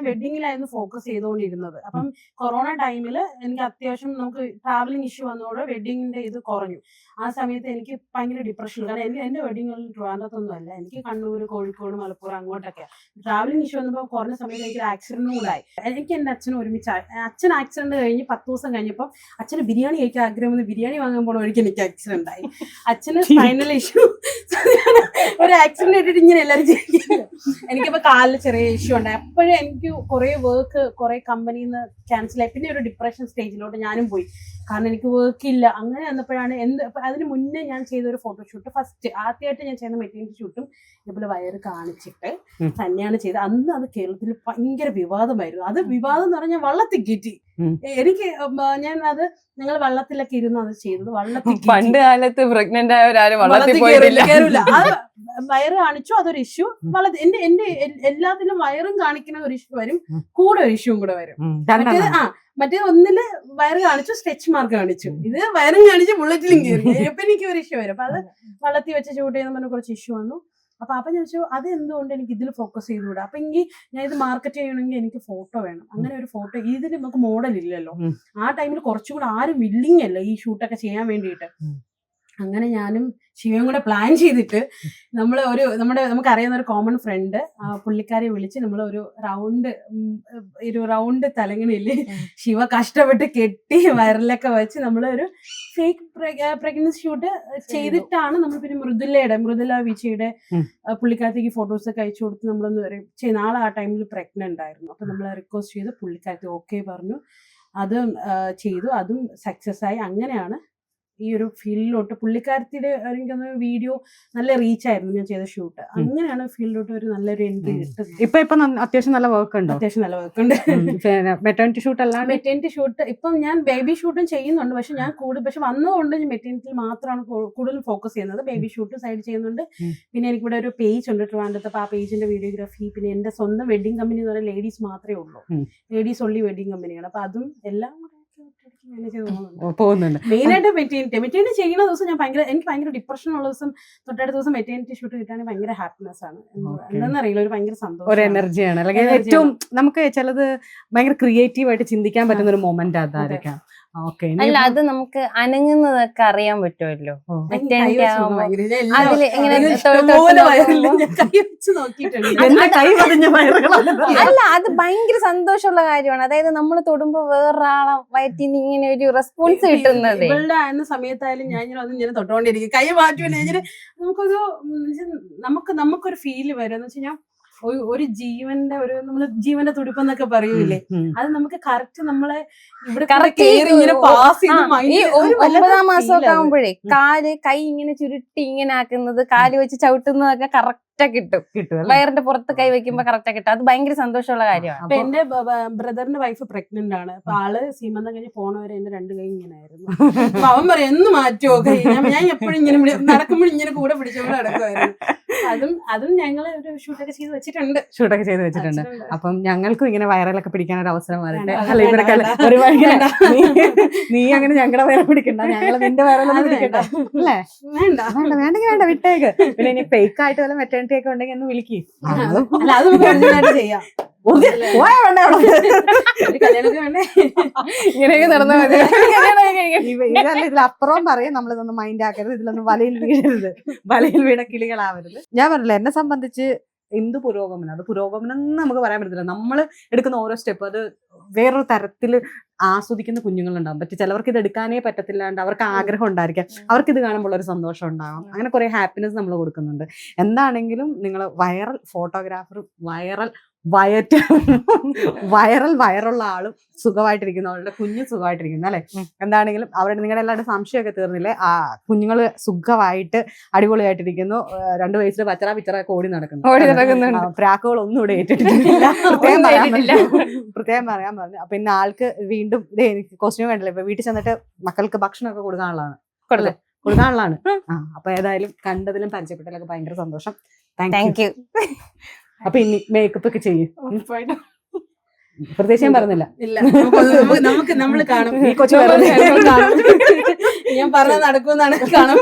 വെഡിങ്ങിലായിരുന്നു ഫോക്കസ് ചെയ്തുകൊണ്ടിരുന്നത്. അപ്പം കൊറോണ ടൈമിൽ എനിക്ക് അത്യാവശ്യം നമുക്ക് ട്രാവലിംഗ് ഇഷ്യൂ വന്നതോടെ വെഡിങ്ങിന്റെ ഇത് കുറഞ്ഞു. ആ സമയത്ത് എനിക്ക് ഭയങ്കര ഡിപ്രഷൻ, കാരണം എന്റെ വെഡിങ്ങുകളിൽ ട്രിവാൻഡ്രത്തൊന്നും അല്ല, എനിക്ക് കണ്ണൂർ, കോഴിക്കോട്, മലപ്പുറം അങ്ങോട്ടൊക്കെ. ട്രാവലിംഗ് ഇഷ്യൂ വന്നപ്പോൾ കുറഞ്ഞ സമയത്ത് എനിക്ക് ഒരു ആക്സിഡന്റും കൂടായി. എനിക്ക് എന്റെ അച്ഛനും ഒരുമിച്ച് അച്ഛൻ ആക്സിഡന്റ് കഴിഞ്ഞ് 10 ദിവസം കഴിഞ്ഞപ്പോൾ അച്ഛന് ബിരിയാണി കഴിക്കാൻ ആഗ്രഹം വന്ന് ബിരിയാണി വാങ്ങാൻ പോണ ഒരിക്കൽ എനിക്ക് ആക്സിഡന്റ് ആയി. അച്ഛന് സ്പൈനൽ ഇഷ്യൂ, ഒരു ആക്സിഡന്റ് ആയിട്ട് ഇങ്ങനെ എല്ലാവരും ചെയ്യില്ല. എനിക്കിപ്പോ കാലിൽ ചെറിയ ഇഷ്യൂ ഉണ്ടായി. അപ്പോഴേ എനിക്ക് കുറെ വർക്ക് കുറെ കമ്പനിയിൽ നിന്ന് ക്യാൻസൽ ആയി. പിന്നെ ഒരു ഡിപ്രഷൻ സ്റ്റേജിലോട്ട് ഞാനും പോയി, കാരണം എനിക്ക് വർക്ക് ഇല്ല. അങ്ങനെ വന്നപ്പോഴാണ് അതിന് മുന്നേ ഞാൻ ചെയ്ത ഒരു ഫോട്ടോഷൂട്ട്, ഫസ്റ്റ് ആദ്യമായിട്ട് ഞാൻ ചെയ്യുന്ന മെറ്റീരിയൽ ഷൂട്ടും ഇതുപോലെ വയറ് കാണിച്ചിട്ട് തന്നെയാണ് ചെയ്തത്. അന്ന് അത് കേരളത്തിൽ ഭയങ്കര വിവാദമായിരുന്നു. അത് വിവാദം എന്ന് പറഞ്ഞാൽ വള്ളത്തിൽ കയറ്റി. എനിക്ക് ഞങ്ങൾ വള്ളത്തിലൊക്കെ ഇരുന്ന് അത് ചെയ്തത്. വള്ളത്തിൽ പണ്ട് കാലത്ത് പ്രഗ്നന്റ് ആയ ഒരാരും വള്ളത്തിൽ പോയിട്ടില്ല. അത് വയറ് കാണിച്ചു, അതൊരു ഇഷ്യൂ. എന്റെ എല്ലാത്തിലും വയറും കാണിക്കുന്ന ഒരു ഇഷ്യൂ വരും, കൂടെ ഒരു ഇഷ്യൂവും കൂടെ വരും. മറ്റേ ഒന്നില് വയറ് കാണിച്ചു, സ്ട്രെച്ച് മാർക്ക് കാണിച്ചു, ഇത് വയറും കാണിച്ചു, ബുള്ളറ്റിലും കയറി. അപ്പൊ എനിക്ക് ഒരു ഇഷ്യൂ വരും. അപ്പൊ അത് വള്ളത്തിൽ വെച്ച് ഷൂട്ട് ചെയ്യുന്ന പറഞ്ഞ കുറച്ച് ഇഷ്യൂ വന്നു. അപ്പൊ ഞാൻ ചോദിച്ചു അത് എന്തുകൊണ്ട് എനിക്ക് ഇതിൽ ഫോക്കസ് ചെയ്തുകൂടാ? അപ്പൊ എങ്കിൽ ഞാൻ ഇത് മാർക്കറ്റ് ചെയ്യണമെങ്കിൽ എനിക്ക് ഫോട്ടോ വേണം. അങ്ങനെ ഒരു ഫോട്ടോ ഇതിൽ നമുക്ക് മോഡൽ ഇല്ലല്ലോ. ആ ടൈമിൽ കുറച്ചുകൂടെ ആരും വില്ലിങ് അല്ല ഈ ഷൂട്ടൊക്കെ ചെയ്യാൻ വേണ്ടിയിട്ട്. അങ്ങനെ ഞാനും ശിവയും കൂടെ പ്ലാൻ ചെയ്തിട്ട് നമുക്ക് അറിയുന്ന ഒരു കോമൺ ഫ്രണ്ട് പുള്ളിക്കാരെ വിളിച്ച് നമ്മൾ ഒരു റൗണ്ട് തലങ്ങണില് ശിവ കഷ്ടപ്പെട്ട് കെട്ടി വയറിലൊക്കെ വെച്ച് നമ്മളൊരു ഫേക്ക് പ്രഗ്നൻസി ഷൂട്ട് ചെയ്തിട്ടാണ് നമ്മൾ. പിന്നെ മൃദുല വിജയുടെ പുള്ളിക്കാരത്തേക്ക് ഫോട്ടോസ് ഒക്കെ അയച്ചു കൊടുത്ത് നമ്മളൊന്ന് നാളെ ആ ടൈമിൽ പ്രഗ്നന്റ് ആയിരുന്നു. അപ്പൊ നമ്മൾ റിക്വസ്റ്റ് ചെയ്ത് പുള്ളിക്കാരത്തി ഓക്കെ പറഞ്ഞു, അതും ചെയ്തു, അതും സക്സസ് ആയി. അങ്ങനെയാണ് ഈ ഒരു ഫീൽഡിലോട്ട് പുള്ളിക്കാരത്തിയുടെ എനിക്കൊന്ന് വീഡിയോ നല്ല റീച്ച് ആയിരുന്നു ഞാൻ ചെയ്ത ഷൂട്ട്. അങ്ങനെയാണ് ഫീൽഡിലോട്ട് ഒരു നല്ലൊരു എൻട്രി കിട്ടുന്നത്. ഇപ്പൊ അത്യാവശ്യം നല്ല വർക്ക് ഉണ്ട്. അത്യാവശ്യം നല്ല വർക്ക് ഉണ്ട്. മെറ്റേണിറ്റി ഷൂട്ട് അല്ലാണ്ട് മെറ്റേണിറ്റി ഷൂട്ട് ഇപ്പം ഞാൻ ബേബി ഷൂട്ടും ചെയ്യുന്നുണ്ട്. പക്ഷെ ഞാൻ പക്ഷെ വന്നതുകൊണ്ട് മെറ്റേണിറ്റിയിൽ മാത്രമാണ് കൂടുതലും ഫോക്കസ് ചെയ്യുന്നത്. ബേബി ഷൂട്ട് സൈഡ് ചെയ്യുന്നുണ്ട്. പിന്നെ എനിക്കിവിടെ ഒരു പേജ് ഉണ്ട് ട്രിവാൻഡ്രത്ത്. അപ്പൊ ആ പേജിന്റെ വീഡിയോഗ്രാഫി, പിന്നെ എന്റെ സ്വന്തം വെഡിങ് കമ്പനി എന്ന് പറഞ്ഞാൽ ലേഡീസ് മാത്രമേ ഉള്ളൂ, ലേഡീസ് ഒള്ളി വെഡിങ് കമ്പനിയാണ്. അപ്പൊ അതും എല്ലാം പോകുന്നുണ്ട്. മെയിനായിട്ട് മെറ്റേണിറ്റി ചെയ്യുന്ന ദിവസം എനിക്ക് ഭയങ്കര ഡിപ്രഷൻ ഉള്ള ദിവസം തൊട്ടടുത്ത ദിവസം മെറ്റേണിറ്റി ഷൂട്ട് കിട്ടാണെങ്കിൽ ഭയങ്കര ഹാപ്പിനെസ് ആണ്. എന്താണെന്നറിയില്ല, ഒരു ഭയങ്കര സന്തോഷം, ഒരു എനർജിയാണ്. അല്ലെങ്കിൽ ഏറ്റവും നമുക്ക് ചിലത് ഭയങ്കര ക്രിയേറ്റീവ് ആയിട്ട് ചിന്തിക്കാൻ പറ്റുന്ന ഒരു മൊമെന്റ് അതായിരിക്കാം. അല്ല, അത് നമുക്ക് അനങ്ങുന്നതൊക്കെ അറിയാൻ പറ്റുമല്ലോ. അല്ല, അത് ഭയങ്കര സന്തോഷമുള്ള കാര്യമാണ്. അതായത് നമ്മൾ തൊടുമ്പോ വേറൊരാളെ വയറ്റിന്ന് ഇങ്ങനെ ഒരു റെസ്പോൺസ് കിട്ടുന്നത്. ഇവളുടെ ആയിരുന്ന സമയത്തായാലും ഞാൻ ഇങ്ങനെ തൊട്ടോണ്ടിരിക്കും, കൈ മാറ്റുമല്ലോ. നമുക്കൊരു ഫീല് വരും എന്ന് വെച്ചാൽ ഒരു ജീവന്റെ തുടിപ്പെന്നൊക്കെ പറയൂലേ, അത് നമുക്ക് കറക്റ്റ് നമ്മളെ ഇവിടെ പാസ് ചെയ്ത് 9ാം മാസമൊക്കെ ആകുമ്പോഴേ കൈ ഇങ്ങനെ ചുരുട്ടി ഇങ്ങനെ ആക്കുന്നത്, കാല് വെച്ച് ചവിട്ടുന്നതൊക്കെ കറക്റ്റ് കിട്ടും. വയറിന്റെ പുറത്ത് കൈ വെക്കുമ്പോ കറക്റ്റ് കിട്ടും. അത് ഭയങ്കര സന്തോഷമുള്ള കാര്യമാണ്. അപ്പൊ എന്റെ ബ്രദറിന്റെ വൈഫ് പ്രഗ്നന്റ് ആണ്. അപ്പൊ ആള് സീമന്തം കഴിഞ്ഞ് പോണവരെ എന്റെ 2 കൈ ഇങ്ങനെ ആയിരുന്നു. അപ്പൊ അവൻ പറയും എന്ന് മാറ്റുമോ കൈ, ഞാൻ എപ്പോഴും ഇങ്ങനെ നടക്കുമ്പോഴും ഇങ്ങനെ കൂടെ പിടിച്ചോണ്ട് നടക്കുമായിരുന്നു. അതും ഞങ്ങള് ഒരു ഷൂട്ടൊക്കെ ചെയ്ത് വെച്ചിട്ടുണ്ട്. അപ്പം ഞങ്ങൾക്കും ഇങ്ങനെ വയറിലൊക്കെ പിടിക്കാൻ ഒരു അവസരം വരട്ടെ. അല്ല, ഇവരൊക്കെ നീ അങ്ങനെ ഞങ്ങളുടെ വയറെ പിടിക്കണ്ട, ഞങ്ങള് നിന്റെ വയറെല്ലാം പിടിക്കട്ടെ അല്ലേ? വേണ്ടെങ്കിൽ വേണ്ട, വിട്ടേക്ക്. പിന്നെ ഇനി ഫേക്ക് ആയിട്ട് വല്ല മെറ്റേണിറ്റി ഒക്കെ ഉണ്ടെങ്കിൽ ഒന്ന് വിളിക്ക്. അല്ല, അത് നമുക്ക് ചെയ്യാം. ഇങ്ങനെയൊക്കെ നടന്നാൽ മതി. ഇതിലപ്പുറം പറയും നമ്മളിതൊന്നും മൈൻഡ് ആക്കരുത്, ഇതിലൊന്നും വലയിൽ വീഴരുത്, വലയിൽ വീണ കിളികളാവരുത്. ഞാൻ പറഞ്ഞില്ല, എന്നെ സംബന്ധിച്ച് എന്ത് പുരോഗമനം, അത് പുരോഗമനം എന്ന് നമുക്ക് പറയാൻ പറ്റത്തില്ല. നമ്മൾ എടുക്കുന്ന ഓരോ സ്റ്റെപ്പ് അത് വേറൊരു തരത്തിൽ ആസ്വദിക്കുന്ന കുഞ്ഞുങ്ങളുണ്ടാവും. പറ്റി ചിലവർക്ക് ഇത് എടുക്കാനേ പറ്റത്തില്ലാണ്ട് അവർക്ക് ആഗ്രഹം ഉണ്ടായിരിക്കാം, അവർക്ക് ഇത് കാണുമ്പോൾ ഒരു സന്തോഷം ഉണ്ടാകും. അങ്ങനെ കുറെ ഹാപ്പിനെസ് നമ്മൾ കൊടുക്കുന്നുണ്ട്. എന്താണെങ്കിലും നിങ്ങൾ വൈറൽ ഫോട്ടോഗ്രാഫറും വയറുള്ള ആളും സുഖമായിട്ടിരിക്കുന്ന ആളുടെ കുഞ്ഞും സുഖമായിട്ടിരിക്കുന്നു അല്ലെ? എന്താണെങ്കിലും നിങ്ങളുടെ എല്ലാവരുടെ സംശയമൊക്കെ തീർന്നില്ലേ? ആ കുഞ്ഞുങ്ങള് സുഖമായിട്ട് അടിപൊളിയായിട്ടിരിക്കുന്നു. 2 വയസ്സിൽ പച്ചറ ഓടി നടക്കുന്നു. പ്രാക്കുകളൊന്നും ഇവിടെ ഏറ്റിട്ടില്ല. പ്രത്യേകം പറയാൻ പറഞ്ഞു. അപ്പൊ ഇന്ന് ആൾക്ക് വീണ്ടും എനിക്ക് കോസ്റ്റ്യൂം വേണ്ടല്ലോ, ഇപ്പൊ വീട്ടിൽ ചെന്നിട്ട് മക്കൾക്ക് ഭക്ഷണമൊക്കെ കൊടുക്കാനുള്ളതാണ്. അപ്പൊ ഏതായാലും കണ്ടതിലും പരിചയപ്പെട്ടതിലൊക്കെ ഭയങ്കര സന്തോഷം. Thank you. അപ്പൊ ഇനി മേക്കപ്പ് ഒക്കെ ചെയ്യും. പ്രത്യേകിച്ച് ഞാൻ പറഞ്ഞില്ല. നമ്മൾ കാണും, ഈ കൊച്ചു ഞാൻ പറഞ്ഞ നടക്കുമെന്നാണ് കാണും.